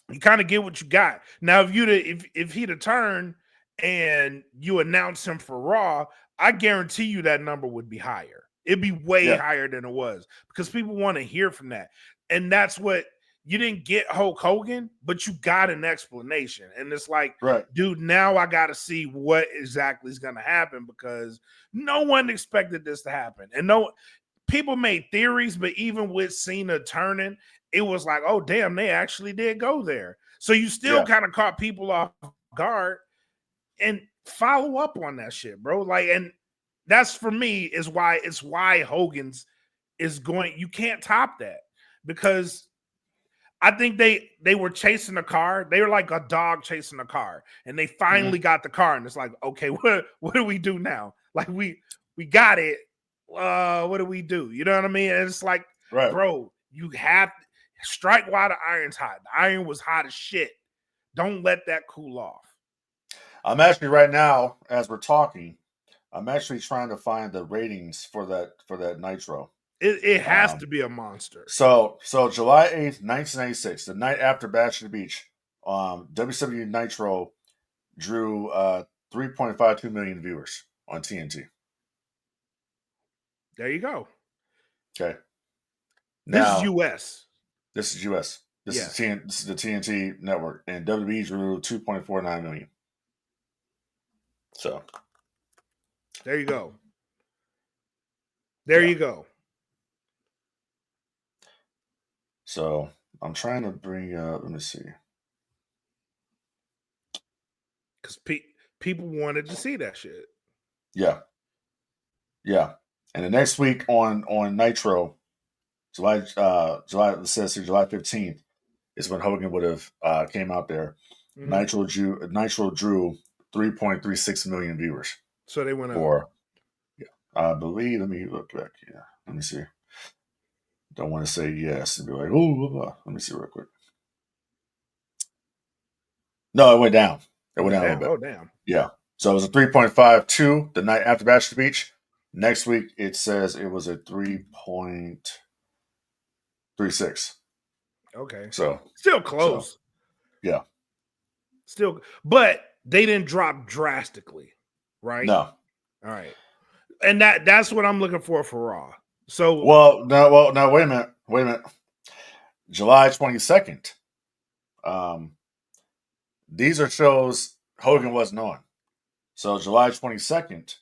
C: you kind of get what you got. Now, if he'd have turned and you announce him for Raw, I guarantee you that number would be higher. It'd be way higher than it was because people want to hear from that. And that's what you didn't get Hulk Hogan, but you got an explanation. And it's like, dude, now I got to see what exactly is going to happen because no one expected this to happen. And people made theories, but even with Cena turning, it was like, oh, damn, they actually did go there. So you still kind of caught people off guard and follow up on that shit, bro. Like, and that's for me is why Hogan's is going, you can't top that because I think they were chasing a car. They were like a dog chasing a car, and they finally got the car. And it's like, okay, what do we do now? Like we got it. What do we do? You know what I mean? And it's like, bro, you have strike while the iron's hot. The iron was hot as shit. Don't let that cool off.
D: I'm actually right now, as we're talking, I'm actually trying to find the ratings for that Nitro.
C: It has to be a monster.
D: So July 8th, 1996, the night after Bash at the Beach, WWE Nitro drew 3.52 million viewers on TNT.
C: There you go.
D: Okay.
C: This is US.
D: This is US. This is the TNT network, and WWE drew 2.49 million. So
C: there you go. There you go.
D: So I'm trying to bring up, let me see.
C: Because people wanted to see that shit.
D: Yeah. Yeah. And the next week on Nitro, July 15th is when Hogan would have came out there. Nitro drew 3.36 million viewers.
C: So they went up.
D: I believe, let me look back here. Let me see. Don't want to say yes and be like, oh, let me see real quick. No, it went down. It went down a little bit.
C: Oh, damn.
D: Yeah. So it was a 3.52 the night after Bash at the Beach. Next week, it says it was a 3.36.
C: Okay.
D: So
C: still close.
D: So, yeah.
C: Still, but they didn't drop drastically, right?
D: No.
C: All right. And that's what I'm looking for Raw. So
D: no, wait a minute. July 22nd. These are shows Hogan wasn't on. So July 22nd,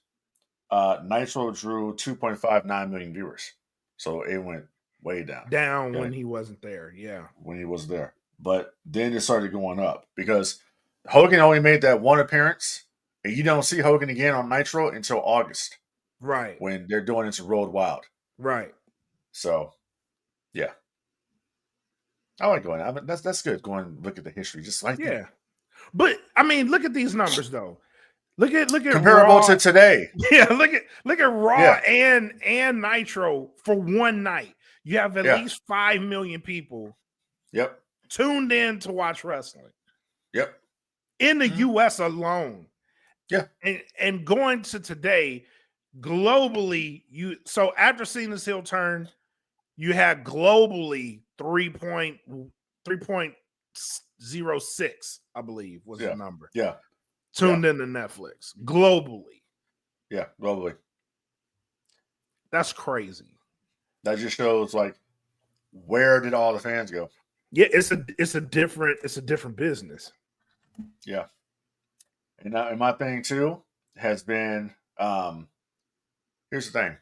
D: Nitro drew 2.59 million viewers. So it went way down.
C: When he wasn't there, yeah.
D: When he was there. But then it started going up because Hogan only made that one appearance, and you don't see Hogan again on Nitro until August.
C: Right.
D: When they're doing Into Road Wild.
C: Right.
D: So, yeah. I like going. I mean, that's good. Going look at the history, just like that.
C: But I mean, look at these numbers though. Look at
D: comparable
C: Raw.
D: To today.
C: Yeah, look at Raw and Nitro for one night. You have at least 5 million people.
D: Yep.
C: Tuned in to watch wrestling.
D: Yep.
C: In the US alone.
D: Yeah.
C: And going to today, globally, so after Cena's heel turn, you had globally 3.06, I believe, was the number.
D: Yeah.
C: tuned into Netflix globally.
D: Yeah, globally.
C: That's crazy.
D: That just shows like where did all the fans go?
C: Yeah, it's a different business.
D: Yeah. And my thing too has been here's the thing.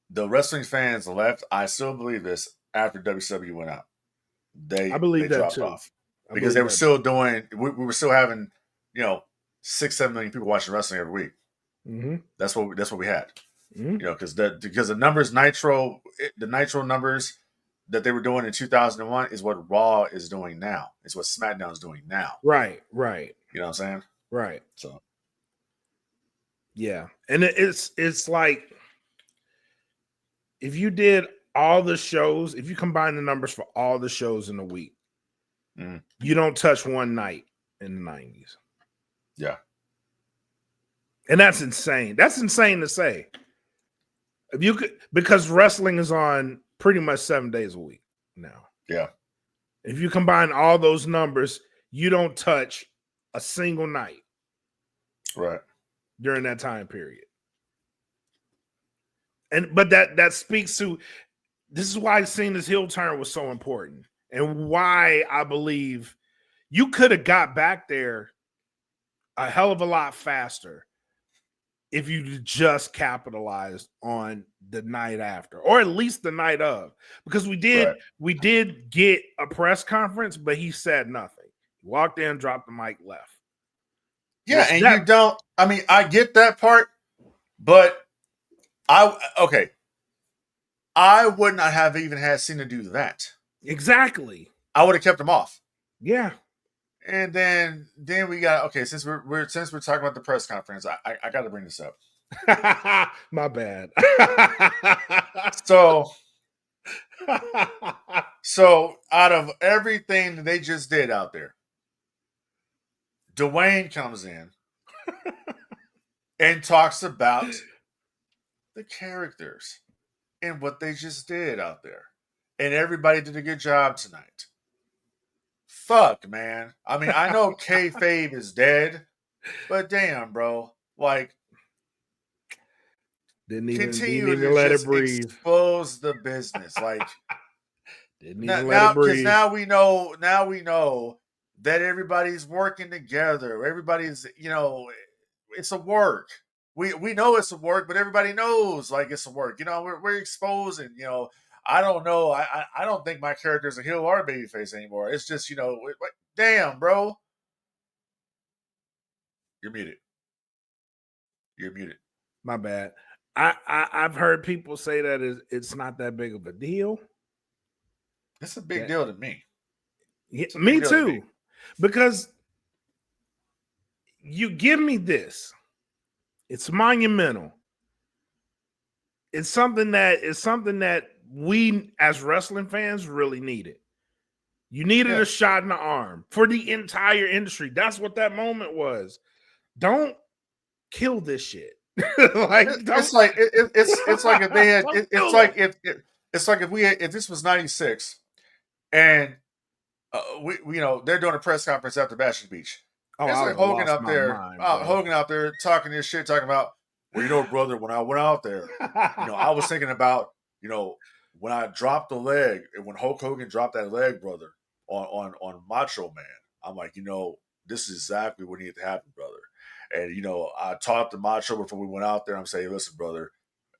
D: The wrestling fans left, I still believe this, after WCW went out.
C: I believe that
D: dropped
C: too.
D: off. Because they were still doing we were still having, 6-7 million people watching wrestling every week.
C: Mm-hmm.
D: That's what we had.
C: Mm-hmm.
D: Because the numbers the Nitro numbers that they were doing in 2001 is what Raw is doing now. It's what SmackDown is doing now.
C: Right.
D: You know what I'm saying?
C: Right.
D: So
C: yeah. And it's like if you did all the shows, if you combine the numbers for all the shows in a week, you don't touch one night in the 90s.
D: Yeah.
C: And that's insane. That's insane to say. If you could, because wrestling is on pretty much 7 days a week now.
D: Yeah.
C: If you combine all those numbers, you don't touch a single night.
D: Right.
C: During that time period. But that speaks to, this is why Cena's heel turn was so important, and why I believe you could have got back there a hell of a lot faster if you just capitalized on the night after, or at least the night of, because we did get a press conference, but he said nothing. He walked in, dropped the mic, left.
D: Yeah, and you don't. I mean, I get that part, but I would not have even had Cena do that.
C: Exactly. I
D: would have kept him off.
C: Yeah. And
D: then we got since we're talking about the press conference, I got to bring this up.
C: My bad.
D: So out of everything that they just did out there, Dwayne comes in and talks about the characters and what they just did out there. And everybody did a good job tonight. Fuck, man. I mean, I know kayfabe is dead, but damn, bro. Like,
C: didn't even let it breathe.
D: Expose the business. Like,
C: didn't even let it breathe.
D: Because now we know that everybody's working together. Everybody's, it's a work. We know it's a work, but everybody knows like it's a work. We're exposing, I don't know. I don't think my character is a heel or a babyface anymore. It's just, damn, bro. You're muted.
C: My bad. I've heard people say that it's not that big of a deal.
D: It's a big deal to me.
C: Yeah, me too. Because you give me this. It's monumental. It's something that we as wrestling fans really needed. You needed a shot in the arm for the entire industry. That's what that moment was. Don't kill this shit.
D: It's like if they had if this was 96 and they're doing a press conference after Bash Beach.
C: Oh,
D: it's like Hogan out there, Hogan out there talking this shit, talking about, well, brother, when I went out there, I was thinking about, when I dropped the leg, and when Hulk Hogan dropped that leg, brother, on Macho Man, I'm like, this is exactly what needed to happen, brother. And I talked to Macho before we went out there. I'm saying, listen, brother,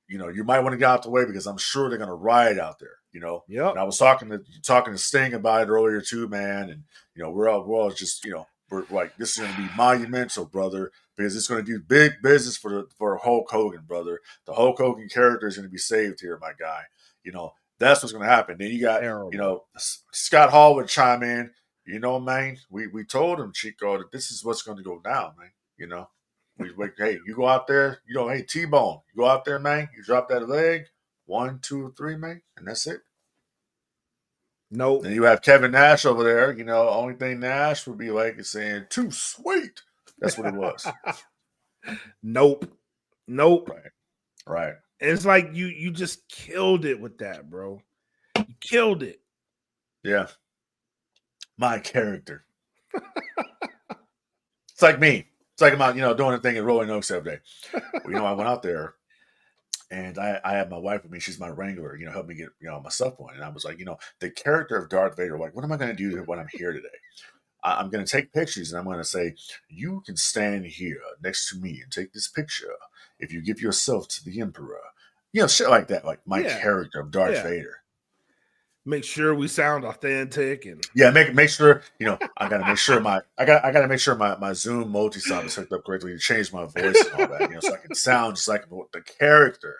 D: you might want to get out the way because I'm sure they're gonna riot out there.
C: Yep.
D: And I was talking to Sting about it earlier too, man. And we're all just we're like, this is gonna be monumental, brother, because it's gonna do big business for Hulk Hogan, brother. The Hulk Hogan character is gonna be saved here, my guy. That's what's gonna happen. Then you got Scott Hall would chime in. Man, we told him, Chico, that this is what's gonna go down, man. Hey, you go out there, hey, T-Bone, you go out there, man, you drop that leg, 1, 2, 3, man, and that's it.
C: Nope.
D: Then you have Kevin Nash over there, only thing Nash would be like is saying, too sweet. That's what it was.
C: Nope.
D: Right.
C: And it's like you just killed it with that, bro. You killed it.
D: Yeah. My character. It's like me. It's like I'm out, doing a thing at Rolling Oaks the other day. Well, I went out there and I had my wife with me. She's my wrangler, help me get, my stuff going. And I was like, the character of Darth Vader, like, what am I going to do when I'm here today? I'm going to take pictures and I'm going to say, you can stand here next to me and take this picture if you give yourself to the Emperor. Shit like that, like my character of Darth Vader.
C: Make sure we sound authentic and
D: make sure, I gotta make sure I gotta make sure my Zoom multi-stop is hooked up correctly to change my voice and all that, so I can sound just like the character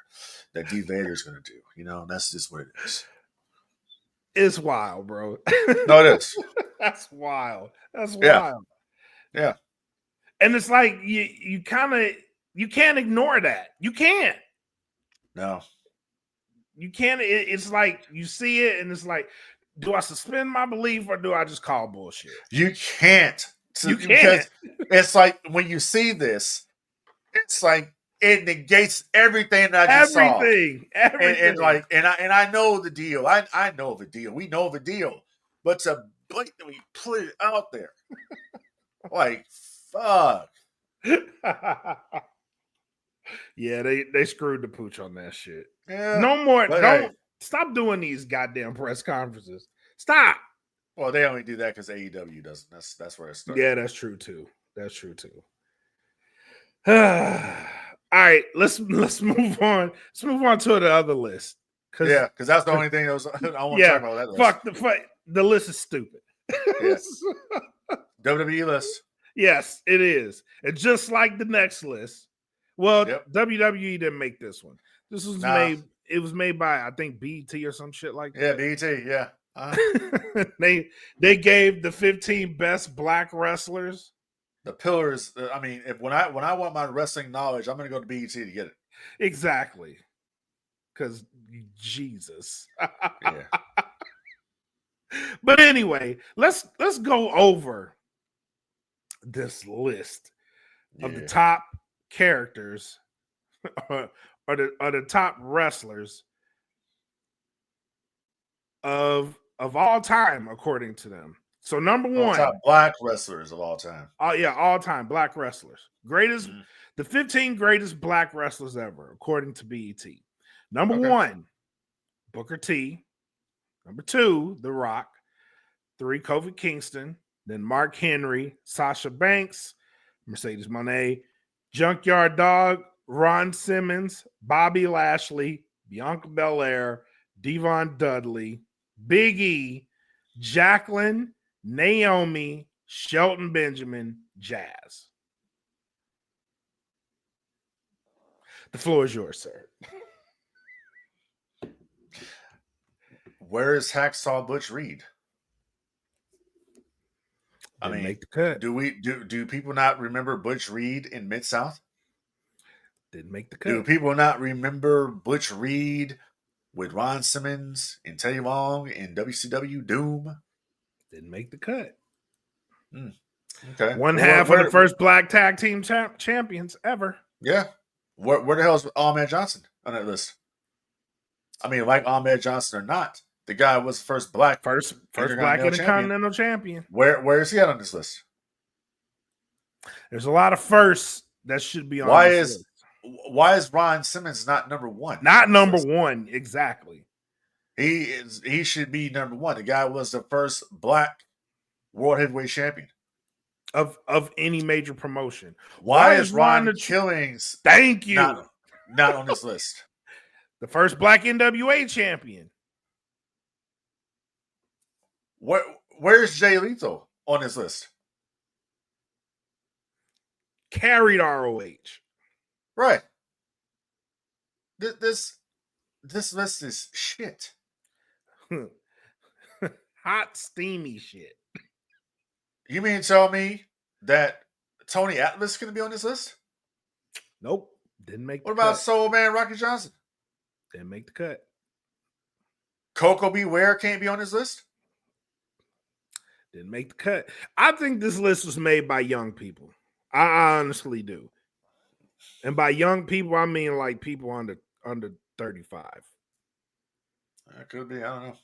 D: that D Vader is gonna do. That's just what it is.
C: It's wild, bro.
D: No, it is.
C: That's wild. That's wild.
D: Yeah.
C: And it's like you can't ignore that. You can't.
D: No.
C: You can't. It's like you see it, and it's like, do I suspend my belief or do I just call bullshit?
D: You can't.
C: You can't.
D: Because it's like when you see this, it's like it negates everything that I just saw.
C: Everything.
D: And I know the deal. I know the deal. We know the deal. But to blatantly put it out there, like fuck.
C: Yeah, they screwed the pooch on that shit.
D: Yeah,
C: no more. Don't stop doing these goddamn press conferences. Stop.
D: Well, they only do that because AEW doesn't. That's where it starts.
C: Yeah, that's true too. All right, let's move on. Let's move on to the other list.
D: Because that's the only thing that was. I want to talk about that list.
C: Fuck the list is stupid.
D: Yes. WWE list.
C: Yes, it is. And just like the next list. Well, WWE didn't make this one. This was made. It was made by I think BET or some shit like that.
D: Yeah, BET. Yeah.
C: They gave the 15 best black wrestlers.
D: The pillars. I mean, when I want my wrestling knowledge, I'm going to go to BET to get it.
C: Exactly. Because Jesus.
D: Yeah.
C: But anyway, let's go over this list of the top characters or the top wrestlers of all time, according to them. So number one,
D: top black wrestlers of all time.
C: All time black wrestlers. Greatest, the 15 greatest black wrestlers ever, according to BET. Number one, Booker T. Number two, The Rock. 3, Kofi Kingston. Then Mark Henry, Sasha Banks, Mercedes Moné, Junkyard Dog, Ron Simmons, Bobby Lashley, Bianca Belair, Devon Dudley, Big E, Jacqueline, Naomi, Shelton Benjamin, Jazz. The floor is yours, sir.
D: Where is Hacksaw Butch Reed?
C: Didn't make the cut.
D: Do people not remember Butch Reed in Mid-South?
C: Didn't make the cut.
D: Do people not remember Butch Reed with Ron Simmons and Teddy Long in WCW Doom?
C: Didn't make the cut.
D: Okay.
C: One half of the first black tag team champions ever.
D: Yeah. Where the hell is Ahmed Johnson on that list? I mean, like Ahmed Johnson or not, the guy was the first black
C: black Intercontinental champion.
D: Where is he at on this list?
C: There's a lot of firsts that should be on this list.
D: Why is Ron Simmons not number one?
C: Not number one, exactly.
D: He should be number one. The guy was the first black world heavyweight champion
C: of any major promotion.
D: Why is Ron Killings?
C: Thank you.
D: Not on this list.
C: The first black NWA champion.
D: Where's Jay Lethal on this list?
C: Carried ROH.
D: Right. This list is shit.
C: Hot, steamy shit.
D: You mean to tell me that Tony Atlas is going to be on this list?
C: Nope. Didn't make the cut.
D: What about Soul Man Rocky Johnson?
C: Didn't make the cut.
D: Coco Beware can't be on this list?
C: Didn't make the cut. I think this list was made by young people. I honestly do. And by young people, I mean like people under 35.
D: That could be. I don't know.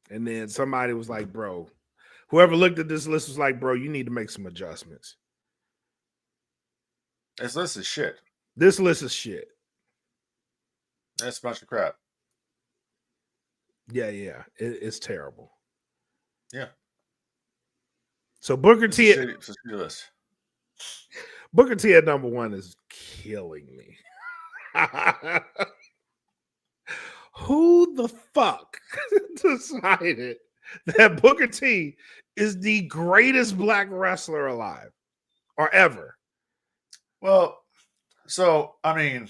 C: And then somebody was like, bro, whoever looked at this list was like, bro, you need to make some adjustments.
D: This list is shit.
C: This list is shit.
D: That's a bunch of crap.
C: Yeah. It's terrible.
D: Yeah.
C: So Booker T.
D: It's a shitty list.
C: Booker T at number 1 is killing me. Who the fuck decided that Booker T is the greatest black wrestler alive or ever?
D: Well, so I mean,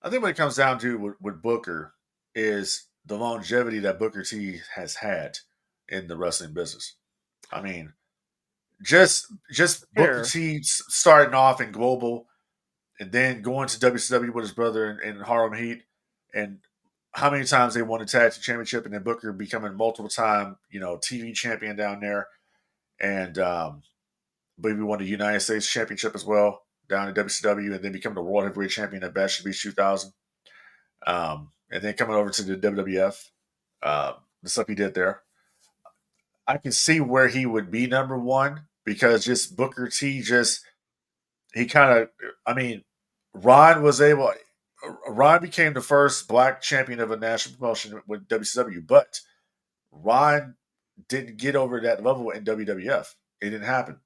D: I think what it comes down to with Booker is the longevity that Booker T has had in the wrestling business. I mean, just Booker T starting off in Global and then going to WCW with his brother in Harlem Heat, and how many times they won the tag team championship, and then Booker becoming multiple time, TV champion down there, and believe he won the United States championship as well down in WCW, and then becoming the world heavyweight champion at Bash Beach 2000, and then coming over to the WWF, the stuff he did there. I can see where he would be number 1 because just Booker T, Ron became the first black champion of a national promotion with WCW, but Ron didn't get over that level in WWF. It didn't happen.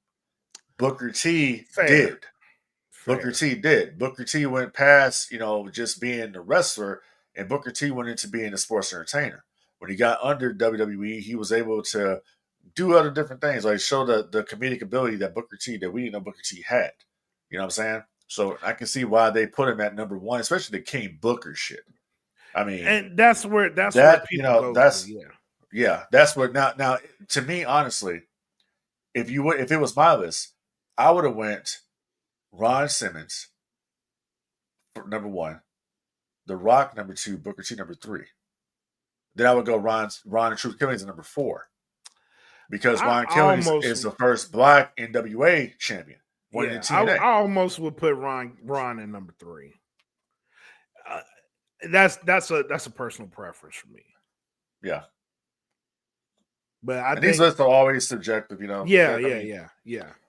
D: Booker T did. Booker T did. Booker T went past, just being a wrestler, and Booker T went into being a sports entertainer. When he got under WWE, he was able to do other different things, like show the comedic ability that we didn't know Booker T had. You know what I'm saying? So I can see why they put him at number 1, especially the King Booker shit. I mean,
C: and that's where people go.
D: That's what now to me, honestly, if it was my list, I would have went Ron Simmons for number 1, The Rock number 2, Booker T number 3. Then I would go Ron and Truth Killings at number 4. Because Ron Killings is the first black NWA champion.
C: I almost would put Ron in number 3. That's a personal preference for me.
D: Yeah.
C: But I think
D: these lists are always subjective,
C: Yeah.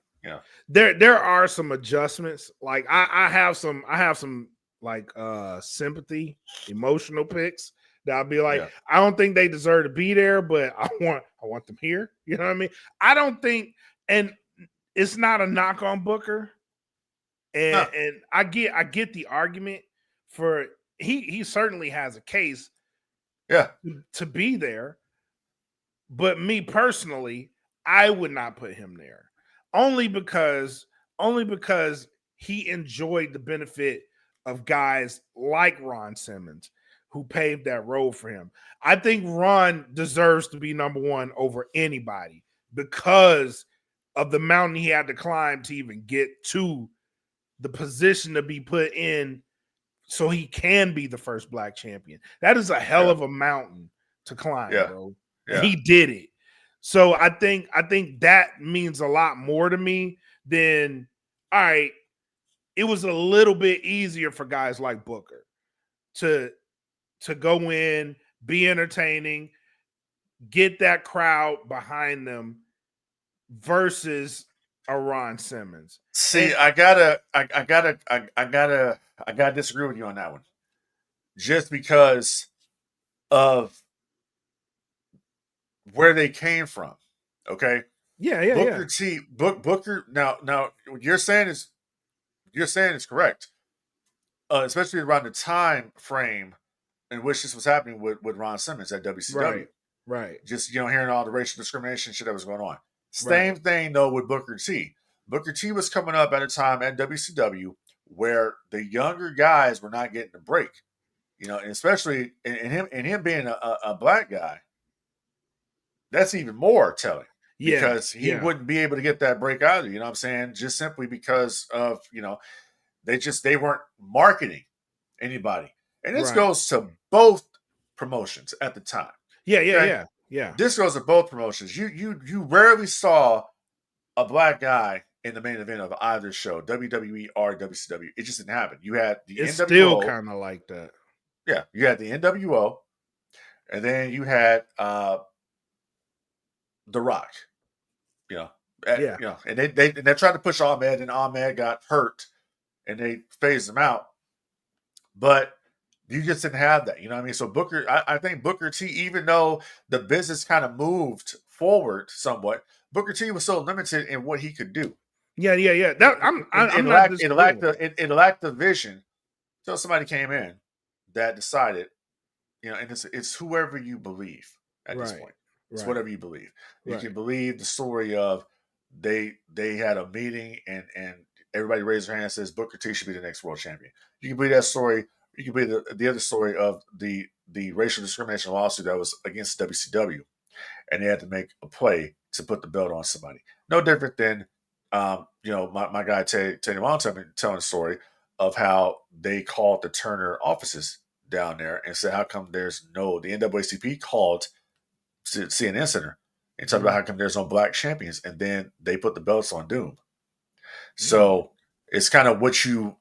C: There are some adjustments. Like I have some like sympathy, emotional picks that I'll be like, I don't think they deserve to be there, but I want them here. You know what I mean? I don't think, and it's not a knock on Booker. And I get the argument for he certainly has a case to be there. But me personally, I would not put him there. Only because he enjoyed the benefit of guys like Ron Simmons who paved that road for him. I think Ron deserves to be number 1 over anybody because of the mountain he had to climb to even get to the position to be put in so he can be the first black champion. That is a hell of a mountain to climb, bro. Yeah. He did it. So I think that means a lot more to me than, all right, it was a little bit easier for guys like Booker to go in, be entertaining, get that crowd behind them versus a Ron Simmons.
D: See, I gotta disagree with you on that one. Just because of where they came from. Okay.
C: Yeah.
D: Booker. Now, what you're saying is correct. Especially around the time frame in which this was happening with Ron Simmons at WCW.
C: Right.
D: Just, hearing all the racial discrimination shit that was going on. Same thing though with Booker T. Booker T was coming up at a time at WCW where the younger guys were not getting a break. And especially in him being a black guy, that's even more telling. Because he wouldn't be able to get that break either, you know what I'm saying? Just simply because of, they weren't marketing anybody. And this goes to both promotions at the time.
C: Yeah.
D: This goes to both promotions. You rarely saw a black guy in the main event of either show, WWE or WCW. It just didn't happen. You had the
C: it's
D: NWO.
C: Still kind of like that.
D: Yeah, you had the NWO, and then you had The Rock. You know,
C: Yeah.
D: and they tried to push Ahmed, and Ahmed got hurt, and they phased him out. But you just didn't have that. You know what I mean? So Booker, I think Booker T, even though the business kind of moved forward somewhat, Booker T was so limited in what he could do.
C: Yeah. That I'm not
D: It
C: disagreeing.
D: it lacked the vision. So somebody came in that decided, and it's whoever you believe at this point. It's whatever you believe. You can believe the story of they had a meeting and everybody raised their hand and says Booker T should be the next world champion. You can believe that story. You can believe the other story of the racial discrimination lawsuit that was against WCW, and they had to make a play to put the belt on somebody. No different than my guy Teddy Long telling the story of how they called the Turner offices down there and said, how come the NAACP called CNN Center and talked about how come there's no black champions, and then they put the belts on Doom. So it's kind of what you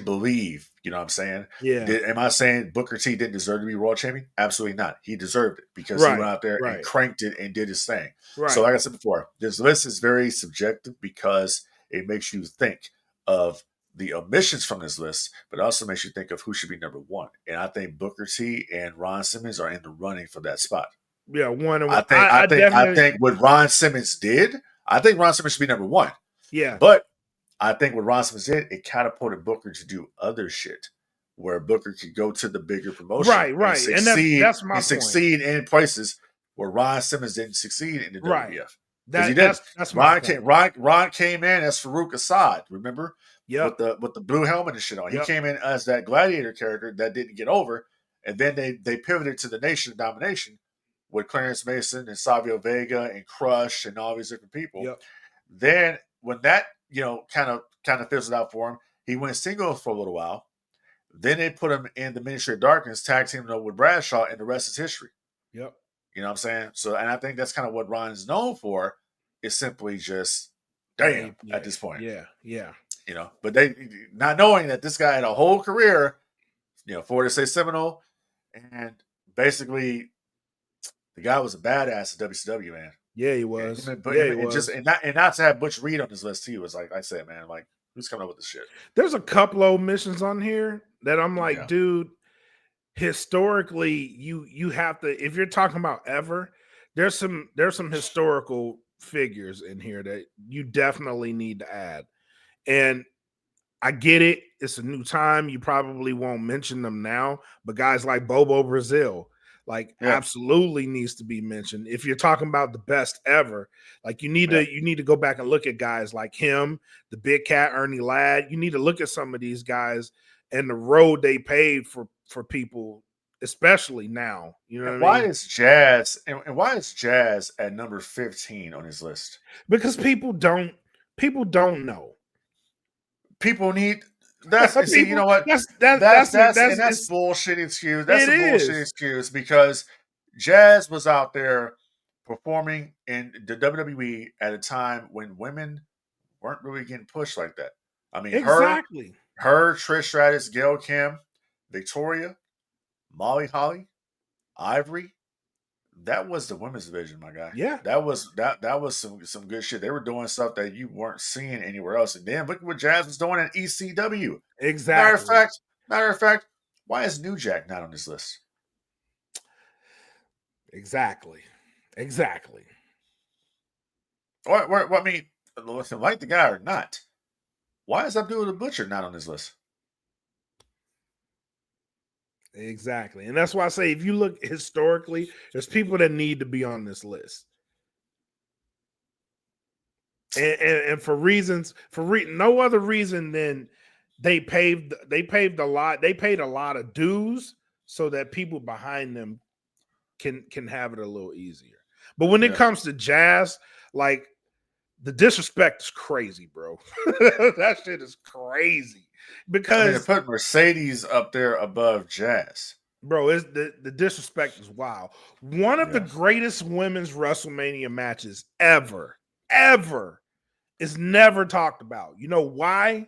D: believe. You know what I'm saying?
C: Yeah.
D: Am I saying Booker T didn't deserve to be world champion? Absolutely not. He deserved it because he went out there and cranked it and did his thing. So like I said before, this list is very subjective because it makes you think of the omissions from this list, but also makes you think of who should be number one. And I think Booker T and Ron Simmons are in the running for that spot.
C: Yeah, one and one.
D: I think what Ron Simmons did, I think Ron Simmons should be number one.
C: Yeah.
D: But I think what Ron Simmons did, it catapulted Booker to do other shit where Booker could go to the bigger promotion.
C: Right.
D: And that's my point. Succeed in places where Ron Simmons didn't succeed in the WWF. Because he didn't. Ron came in as Farouk Assad, remember?
C: Yeah.
D: With the blue helmet and shit on. He came in as that gladiator character that didn't get over. And then they pivoted to the Nation of Domination with Clarence Mason and Savio Vega and Crush and all these different people.
C: Yep.
D: Then when that kind of fizzled out for him, he went singles for a little while. Then they put him in the Ministry of Darkness, tag team with Bradshaw, and the rest is history.
C: Yep.
D: You know what I'm saying? So, and I think that's kind of what Ron is known for, is simply just damn at this point.
C: Yeah.
D: But they not knowing that this guy had a whole career, for to say Seminole, and basically the guy was a badass at WCW, man.
C: Yeah, he was.
D: And not to have Butch Reed on this list too was like I said, man, like who's coming up with this shit?
C: There's a couple of omissions on here that I'm like, dude. Historically, you have to, if you're talking about ever, there's some historical figures in here that you definitely need to add. And I get it. It's a new time. You probably won't mention them now, but guys like Bobo Brazil, absolutely needs to be mentioned. If you're talking about the best ever, like you need to go back and look at guys like him, the Big Cat, Ernie Ladd. You need to look at some of these guys and the road they paved for people, especially now. You know what I mean? Why
D: is Jazz at number 15 on his list?
C: Because people don't know.
D: People need see, you know what? That's bullshit excuse. That's a bullshit excuse because Jazz was out there performing in the WWE at a time when women weren't really getting pushed like that. I mean,
C: exactly.
D: Her, Trish Stratus, Gail Kim, Victoria, Molly Holly, Ivory. That was the women's division, my guy.
C: Yeah.
D: That was some good shit. They were doing stuff that you weren't seeing anywhere else. And then look at what Jazz was doing in ECW.
C: Exactly.
D: Matter of fact, why is New Jack not on this list?
C: Exactly.
D: Or I mean, listen, like the guy or not, why is Abdullah the Butcher not on this list?
C: Exactly. And that's why I say if you look historically, there's people that need to be on this list. And for no other reason than they paid a lot of dues so that people behind them can have it a little easier. But when it comes to Jazz, like the disrespect is crazy, bro. That shit is crazy. Because
D: they put Mercedes up there above Jazz.
C: Bro, the disrespect is wild. One of the greatest women's WrestleMania matches ever is never talked about. You know why?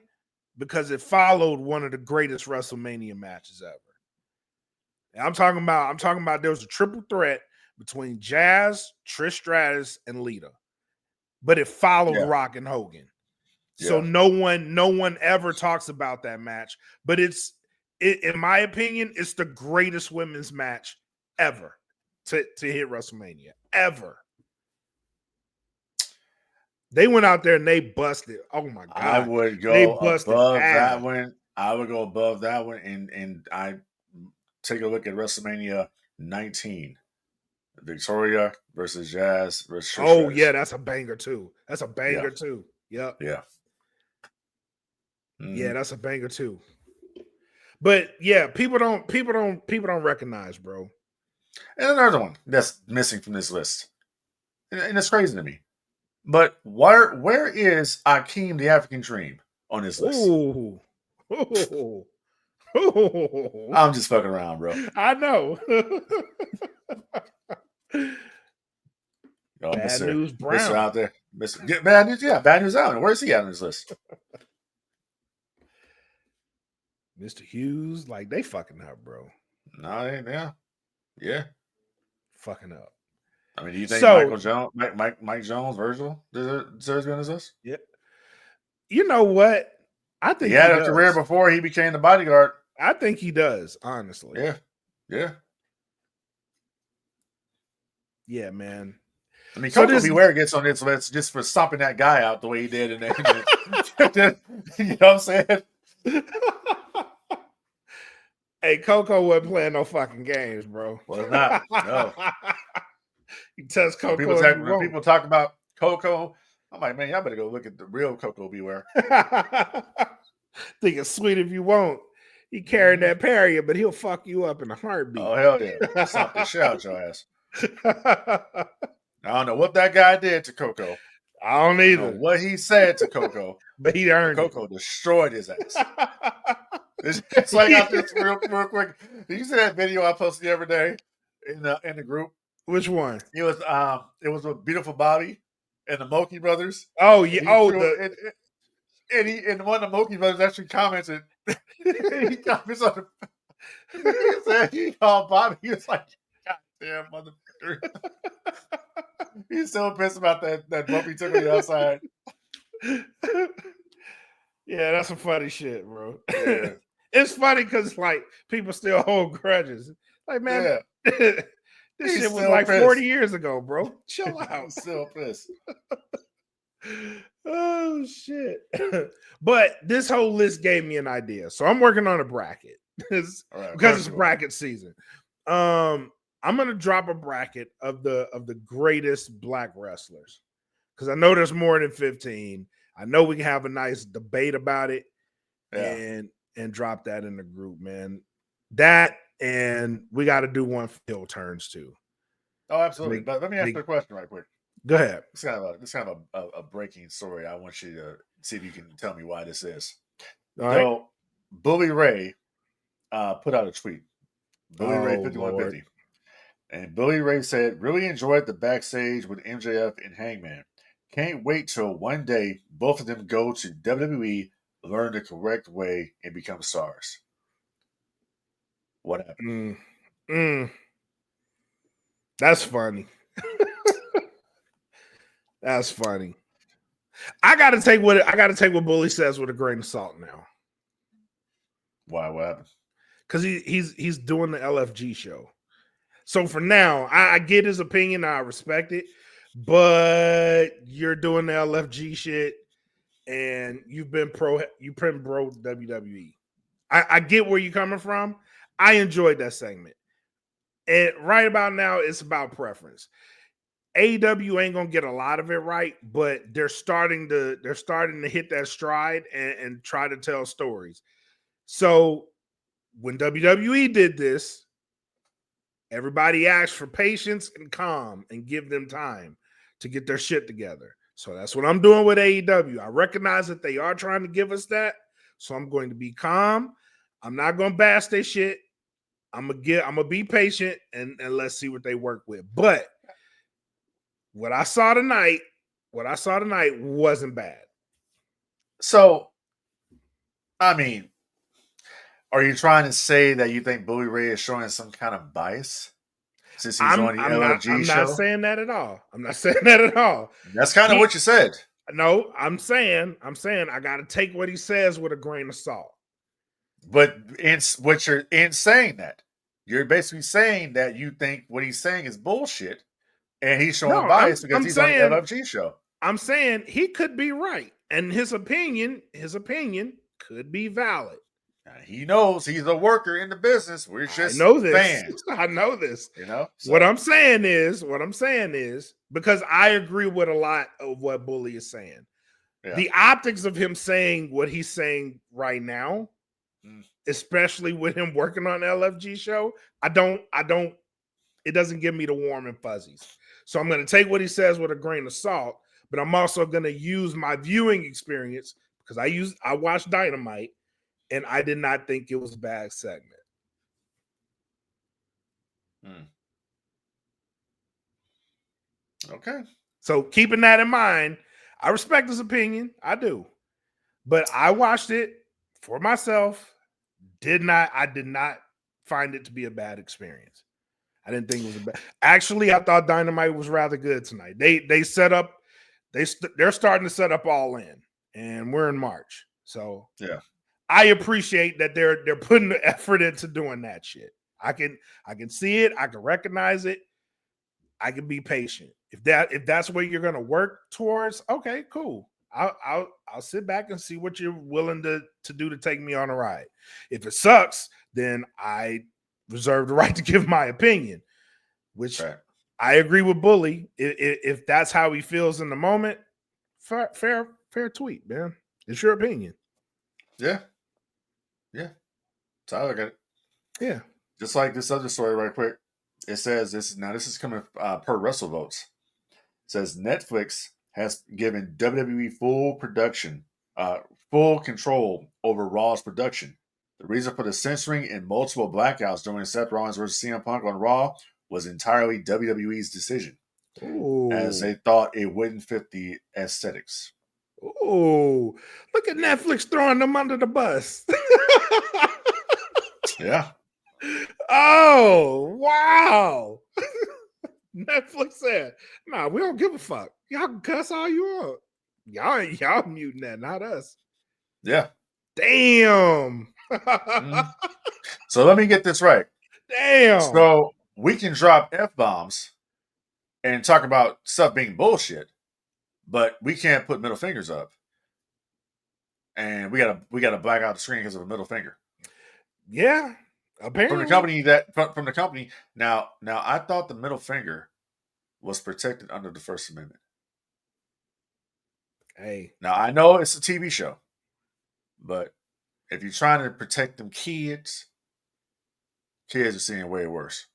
C: Because it followed one of the greatest WrestleMania matches ever. And I'm talking about there was a triple threat between Jazz, Trish Stratus, and Lita. but it followed
D: Yeah.
C: Rock and Hogan. So no one ever talks about that match. But in my opinion, it's the greatest women's match ever to hit WrestleMania. Ever. They went out there and they busted. Oh my God.
D: I would
C: They
D: go
C: busted
D: above
C: ass.
D: that one. I would go above that one, and I take a look at WrestleMania 19, Victoria versus Jazz versus Trish
C: Oh
D: Stratus.
C: yeah, that's a banger too. That's a banger too. Yep.
D: Yeah. Mm-hmm.
C: Yeah, that's a banger too. But yeah, people don't recognize, bro.
D: And another one that's missing from this list, and it's crazy to me. But where is Akeem the African Dream on this list?
C: Ooh. Ooh.
D: I'm just fucking around, bro.
C: I know.
D: Oh,
C: Bad
D: Mr.
C: News Brown.
D: Mr. out there. Mr. Bad News, yeah, Bad News Allen. Where's he at on this list?
C: Mr. Hughes, like they fucking up, bro.
D: No, yeah.
C: Fucking up.
D: I mean, do you think Michael Jones, Mike Jones, Virgil deserves to be on this list?
C: Yeah. You know what? I think
D: he had a career before he became the bodyguard.
C: I think he does, honestly.
D: Yeah. Yeah,
C: man.
D: I mean, Coco Beware gets on this list just for stomping that guy out the way he did. And you know what I'm saying?
C: Hey, Coco wasn't playing no fucking games, bro.
D: Was not. No.
C: You touch Coco.
D: When people talk about Coco, I'm like, man, y'all better go look at the real Coco Beware.
C: Think it's sweet if you won't. He carrying that Perrier, but he'll fuck you up in a heartbeat.
D: Oh, hell yeah. Stop the shit out your ass. I don't know what that guy did to Coco.
C: I don't either.
D: I don't know what he said to Coco.
C: But he earned
D: Coco destroyed his ass. It's like out this real quick. Did you see that video I posted the other day in the group?
C: Which one?
D: It was with Beautiful Bobby and the Moki brothers.
C: Oh yeah.
D: And one of the Moki brothers actually commented. He comments on he said he called Bobby. He was like, "God damn motherfucker." He's so pissed about that bump he took on the outside.
C: Yeah, that's some funny shit, bro.
D: Yeah.
C: It's funny because like people still hold grudges. Like, man, this shit was like pissed. 40 years ago, bro. Chill out.
D: Still pissed.
C: Oh shit. But this whole list gave me an idea. So I'm working on a bracket. Because it's bracket season. I'm gonna drop a bracket of the greatest black wrestlers. Because I know there's more than 15. I know we can have a nice debate about it and drop that in the group, man. That and we got to do one for heel turns too.
D: Oh, absolutely. But let me ask you a question right quick.
C: Go ahead.
D: It's kind of a breaking story. I want you to see if you can tell me why this is.
C: All right.
D: Bully Ray put out a tweet. Bully Ray 5150. And Bully Ray said, really enjoyed the backstage with MJF and Hangman. Can't wait till one day both of them go to WWE, learn the correct way, and become stars. What happened?
C: That's funny. That's funny. I gotta take what Bully says with a grain of salt now.
D: Why? What happened?
C: Because he's doing the LFG show. So for now, I get his opinion. I respect it. But you're doing the LFG shit, and you've been bro WWE. I get where you're coming from. I enjoyed that segment, and right about now, it's about preference. AEW ain't gonna get a lot of it right, but they're starting to hit that stride and try to tell stories. So when WWE did this, everybody asked for patience and calm and give them time to get their shit together. So that's what I'm doing with AEW. I recognize that they are trying to give us that. So I'm going to be calm. I'm not going to bash their shit. I'm gonna be patient and let's see what they work with. But what I saw tonight wasn't bad.
D: So, I mean, are you trying to say that you think Bully Ray is showing some kind of bias? since he's on the LFG show?
C: I'm not saying that at all. I'm not saying that at all.
D: That's kind of what you said.
C: No, I'm saying I got to take what he says with a grain of salt.
D: But in saying that, you're basically saying that you think what he's saying is bullshit, and he's showing bias because he's on the LFG show.
C: I'm saying he could be right, and his opinion could be valid.
D: He knows he's a worker in the business. We're just fans.
C: I know this.
D: You know
C: so. What I'm saying is because I agree with a lot of what Bully is saying. Yeah. The optics of him saying what he's saying right now, especially with him working on the LFG show, it doesn't give me the warm and fuzzies. So I'm going to take what he says with a grain of salt, but I'm also going to use my viewing experience because I watched Dynamite. And I did not think it was a bad segment.
D: Okay.
C: So keeping that in mind, I respect his opinion. I do. But I watched it for myself. I did not find it to be a bad experience. I didn't think it was a bad. Actually, I thought Dynamite was rather good tonight. They set up, they're starting to set up All In. And we're in March. So
D: yeah.
C: I appreciate that they're putting the effort into doing that shit. I can see it. I can recognize it. I can be patient. If that's what you're gonna work towards, okay, cool. I'll sit back and see what you're willing to do to take me on a ride. If it sucks, then I reserve the right to give my opinion. Which right. I agree with Bully. If that's how he feels in the moment, fair tweet, man. It's your opinion.
D: Yeah. Yeah. So I look at it.
C: Yeah.
D: Just like this other story right quick. It says this is coming per WrestleVotes. It says Netflix has given WWE full control over Raw's production. The reason for the censoring and multiple blackouts during Seth Rollins versus CM Punk on Raw was entirely WWE's decision.
C: Ooh.
D: As they thought it wouldn't fit the aesthetics.
C: Oh, look at Netflix throwing them under the bus.
D: Yeah.
C: Oh, wow. Netflix said, nah, we don't give a fuck. Y'all can cuss all you want. Y'all muting that, not us.
D: Yeah.
C: Damn.
D: So let me get this right.
C: Damn.
D: So we can drop F-bombs and talk about stuff being bullshit, but we can't put middle fingers up. And we gotta black out the screen because of a middle finger.
C: Yeah. Apparently.
D: From the company. Now I thought the middle finger was protected under the First Amendment.
C: Hey.
D: Now I know it's a TV show, but if you're trying to protect them kids are seeing way worse.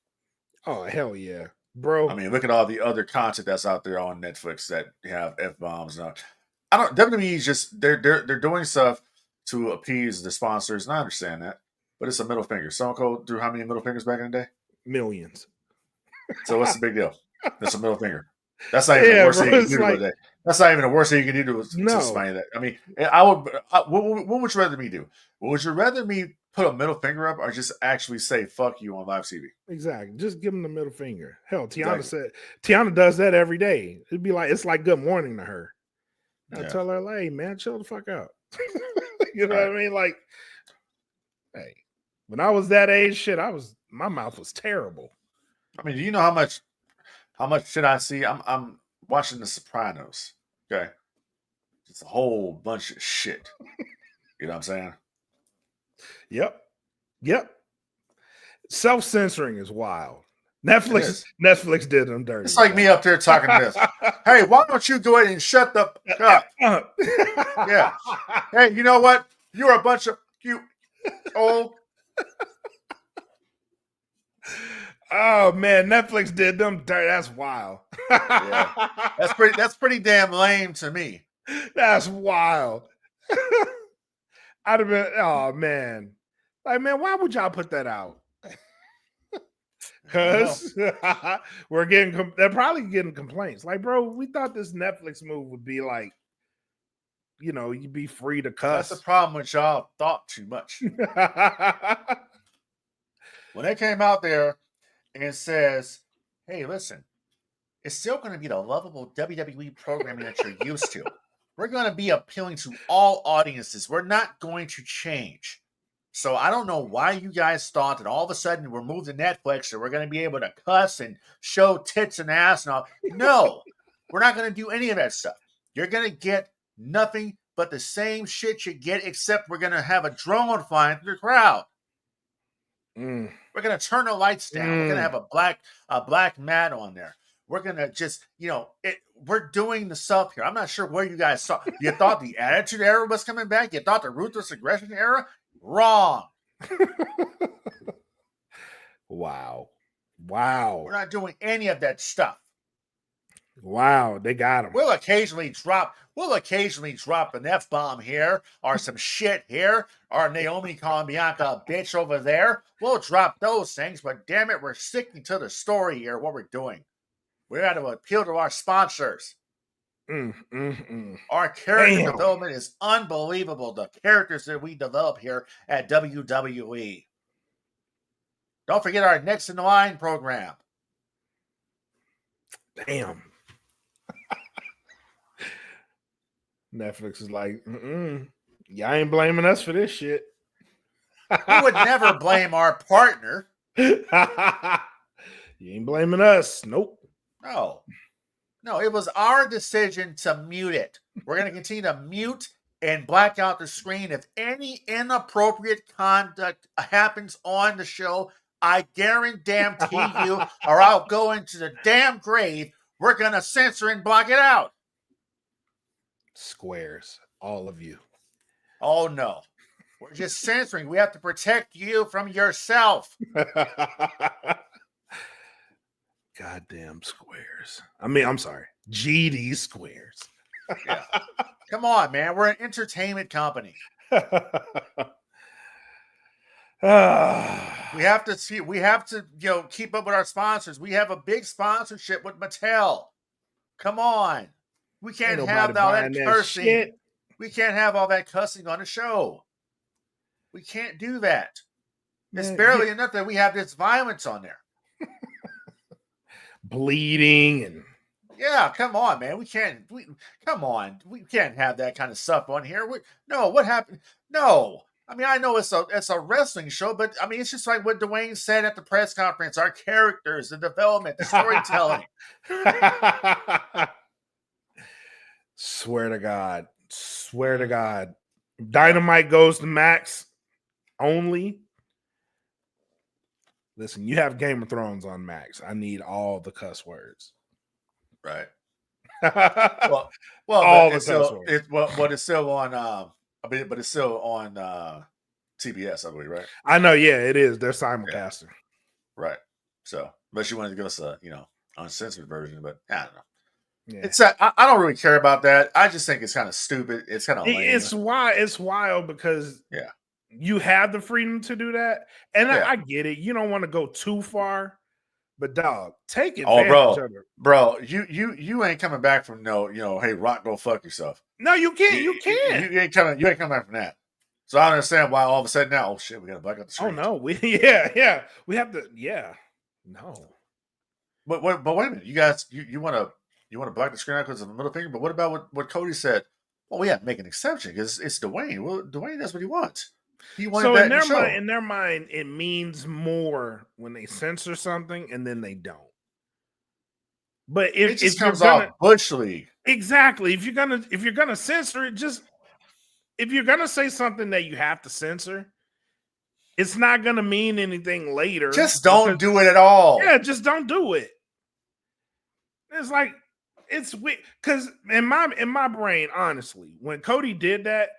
C: Oh, hell yeah. Bro.
D: I mean, look at all the other content that's out there on Netflix that have F-bombs. WWE's just they're doing stuff to appease the sponsors, and I understand that. But it's a middle finger. Stone Cold drew how many middle fingers back in the day?
C: Millions.
D: So what's the big deal? That's a middle finger. That's not even the worst thing you can do today. That's not even the worst thing you can do to somebody that. I mean, what would you rather me do? Would you rather me put a middle finger up or just actually say "fuck you" on live TV?
C: Exactly. Just give them the middle finger. Hell, Tiana does that every day. It's like good morning to her. I tell her, like, hey, man, chill the fuck out. You know what I mean? Like, hey, when I was that age, my mouth was terrible.
D: I mean, do you know how much shit I see? I'm watching The Sopranos. Okay, it's a whole bunch of shit. You know what I'm saying?
C: Yep. Self-censoring is wild. Netflix did them dirty.
D: It's like me up there talking this. Hey, why don't you go ahead and shut the fuck up? Yeah. Hey, you know what? You're a bunch of you old.
C: Oh man, Netflix did them dirty. That's wild.
D: Yeah. That's pretty damn lame to me.
C: That's wild. I'd have been, oh man. Like, man, why would y'all put that out? Because they're probably getting complaints. Like, bro, we thought this Netflix move would be like, you know, you'd be free to cuss.
D: That's the problem with y'all thought too much. When they came out there and says hey, listen, it's still going to be the lovable WWE programming that you're used to. We're going to be appealing to all audiences. We're not going to change. So I don't know why you guys thought that all of a sudden we're moved to Netflix and we're going to be able to cuss and show tits and ass and all. No, we're not going to do any of that stuff. You're going to get nothing but the same shit you get, except we're going to have a drone flying through the crowd. We're going to turn the lights down. We're going to have a black mat on there. We're going to just, we're doing the stuff here. I'm not sure where you guys saw. You thought the Attitude Era was coming back? You thought the Ruthless Aggression Era? Wrong.
C: Wow.
D: We're not doing any of that stuff.
C: Wow, they got him.
D: We'll occasionally drop an F-bomb here, or some shit here, or Naomi calling Bianca a bitch over there. We'll drop those things, but damn it, we're sticking to the story here, what we're doing. We got to appeal to our sponsors. Our character development is unbelievable. The characters that we develop here at WWE. Don't forget our Next in Line program.
C: Damn. Netflix is like, y'all ain't blaming us for this shit.
D: We would never blame our partner.
C: You ain't blaming us. Nope.
D: No, it was our decision to mute it. We're going to continue to mute and black out the screen. If any inappropriate conduct happens on the show, I guarantee you, or I'll go into the damn grave, we're going to censor and block it out.
C: Squares, all of you.
D: Oh, no. We're just censoring. We have to protect you from yourself.
C: Goddamn squares. I mean, I'm sorry. GD squares.
D: Yeah. Come on, man. We're an entertainment company. We have to keep up with our sponsors. We have a big sponsorship with Mattel. Come on. We can't have all that cursing. Shit. We can't have all that cussing on the show. We can't do that. It's barely enough that we have this violence on there.
C: Bleeding and
D: come on, man. We can't have that kind of stuff on here. What happened? No. I mean, I know it's a wrestling show, but I mean, it's just like what Dwayne said at the press conference, our characters, the development, the storytelling.
C: Swear to God. Dynamite goes to Max only. Listen, you have Game of Thrones on Max. I need all the cuss words.
D: Right.
C: well,
D: all the cuss words. But it's still on. But it's still on TBS, I believe, right?
C: I know. Yeah, it is. They're simulcasting.
D: Yeah. Right. So, unless you wanted to give us a uncensored version, but I don't know. Yeah. It's I don't really care about that. I just think it's kind of stupid. It's kind of lame.
C: It's wild because you have the freedom to do that, and I get it. You don't want to go too far, but dog, take advantage of it.
D: Bro, you ain't coming back from hey, Rock, go fuck yourself.
C: No, you can't. You can't.
D: You ain't coming back from that. So I understand why all of a sudden now, oh shit, we gotta black out the screen.
C: Oh no, we have to. No.
D: But wait a minute, you guys, you want to black the screen out because of the middle finger? But what about what Cody said? Well, we have to make an exception because it's Dwayne. Well, Dwayne, that's what he wants. He wanted that
C: in their mind, it means more when they censor something and then they don't. But if
D: it just comes off Bush League.
C: Exactly. If you're gonna censor it, if you're gonna say something that you have to censor, it's not gonna mean anything later.
D: Just don't do it at all.
C: Yeah, just don't do it. It's like it's weird because in my brain, honestly, when Cody did that,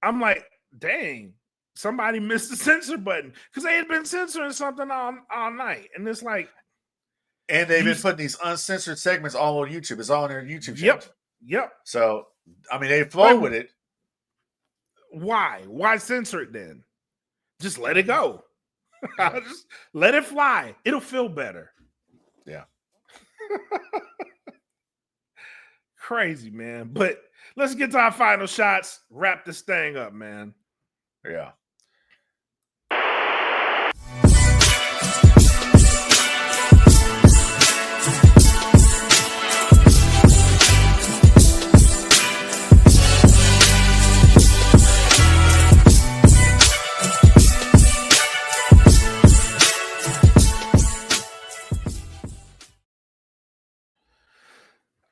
C: I'm like, dang, somebody missed the censor button because they had been censoring something all night, and it's like.
D: And they've been putting these uncensored segments all on YouTube. It's all on their YouTube channel.
C: Yep.
D: So, I mean, they flow with it.
C: Why? Why censor it then? Just let it go. Just let it fly. It'll feel better.
D: Yeah.
C: Crazy, man. But let's get to our final shots. Wrap this thing up, man.
D: Yeah.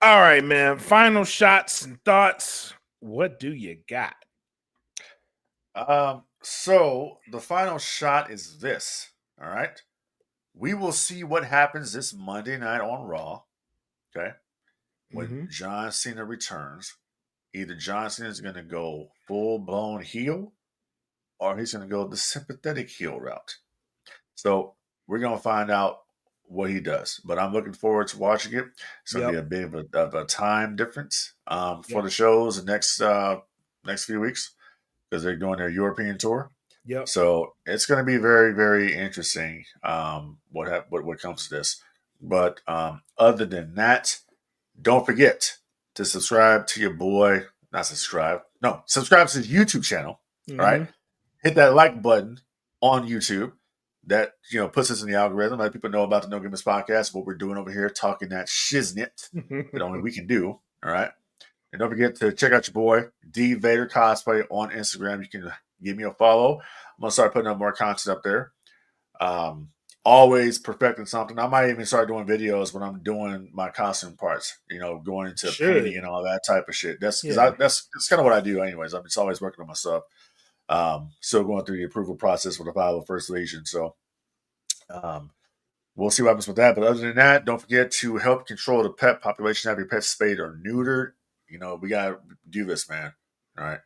C: All right, man. Final shots and thoughts. What do you got?
D: So the final shot is this. All right. We will see what happens this Monday night on Raw. Okay. When John Cena returns, either John Cena is going to go full blown heel or he's going to go the sympathetic heel route. So we're going to find out what he does. But I'm looking forward to watching it. It's going to be a bit of a time difference for the shows the next few weeks because they're doing their European tour.
C: Yep.
D: So it's going to be very, very interesting what comes to this. But other than that, don't forget to subscribe to your boy. Subscribe to the YouTube channel. All right. Hit that like button on YouTube. That puts us in the algorithm. Let people know about the No Gimmicks podcast, what we're doing over here, talking that shiznit that only we can do. All right. And don't forget to check out your boy, D Vader Cosplay on Instagram. You can give me a follow. I'm going to start putting up more content up there. Always perfecting something. I might even start doing videos when I'm doing my costume parts, going into painting and all that type of shit. That's kind of what I do anyways. I'm just always working on my stuff. Still going through the approval process for the 501st Legion. So we'll see what happens with that. But other than that, don't forget to help control the pet population. Have your pet spayed or neutered. We got to do this, man. All right.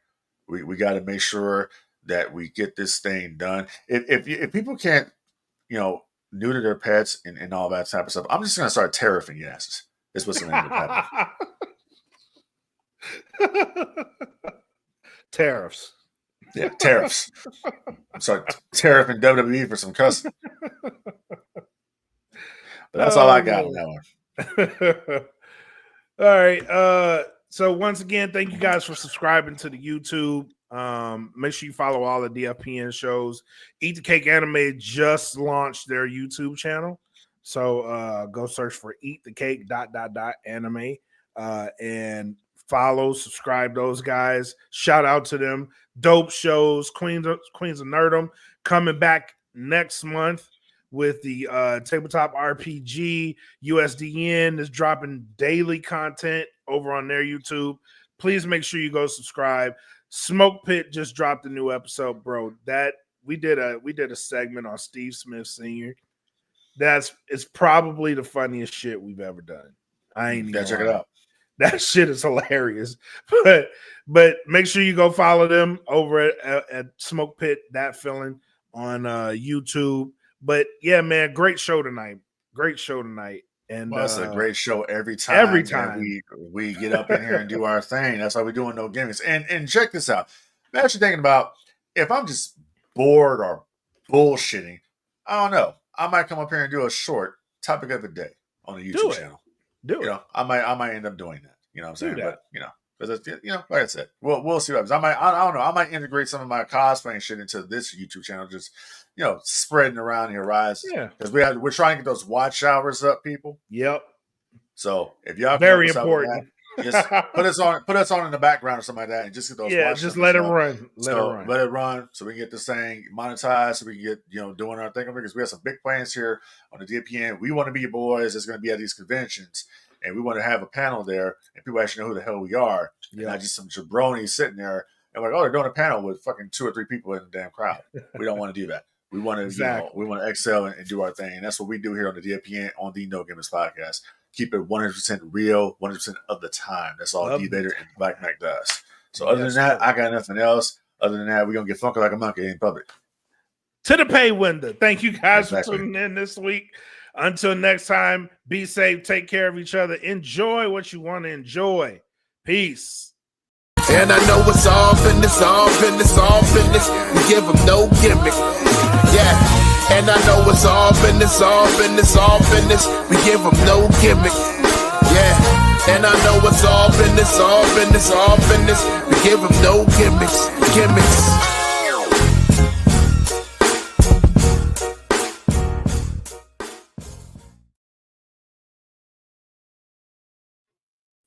D: We got to make sure that we get this thing done. If people can't, neuter their pets and all that type of stuff, I'm just going to start tariffing your asses. That's what's going to end up happening.
C: Tariffs.
D: Yeah, tariffs. I'm sorry, tariffing WWE for some cussing. But that's all I got on that one.
C: All right. So once again, thank you guys for subscribing to the YouTube. Make sure you follow all the DFPN shows. Eat the Cake Anime just launched their YouTube channel. So go search for Eat the Cake .anime and follow, subscribe those guys. Shout out to them. Dope shows. Queens of Nerdum coming back next month with the Tabletop RPG. USDN is dropping daily content over on their YouTube. Please make sure you go subscribe. Smoke Pit just dropped a new episode, bro. That we did a segment on Steve Smith Sr. It's probably the funniest shit we've ever done. I ain't even
D: check it out.
C: That shit is hilarious. But make sure you go follow them over at Smoke Pit That Feeling on YouTube. But yeah, man, great show tonight. And
D: it's a great show every time. We get up in here and do our thing. That's why we're doing No Gimmicks. And check this out. I'm actually thinking about if I'm just bored or bullshitting, I don't know. I might come up here and do a short topic of the day on the YouTube channel.
C: Do it.
D: I might end up doing that. You know what I'm saying? But like I said, we'll see what happens. I don't know. I might integrate some of my cosplaying shit into this YouTube channel, just spreading around the horizon. Yeah, because we're trying to get those watch hours up, people.
C: Yep.
D: So if y'all
C: very important,
D: just put us on in the background or something like that, and just get those.
C: Yeah, just let it run.
D: Let it run, so we can get this thing monetized, so we can get doing our thing because we have some big plans here on the DPN. We want to be your boys. That's going to be at these conventions. And we want to have a panel there, and people actually know who the hell we are. Yeah. And not just some jabronis sitting there and like, oh, they're doing a panel with fucking 2 or 3 people in the damn crowd. We don't want to do that. We want to, we want to excel and do our thing, and that's what we do here on the DFPN on the No Gimmicks podcast. Keep it 100% real, 100% of the time. That's all D Vader and Black Mac does. So other than that, I got nothing else. Other than that, we're gonna get funky like a monkey in public.
C: To the pay window. Thank you guys for tuning in this week. Until next time, be safe, take care of each other, enjoy what you want to enjoy. Peace.
B: And I know it's all business, all business, all business. We give them no gimmick. Yeah. And I know it's all business, all business, all business. We give them no gimmick. Yeah. And I know it's all business, all business, all business. We give them no gimmicks, gimmicks.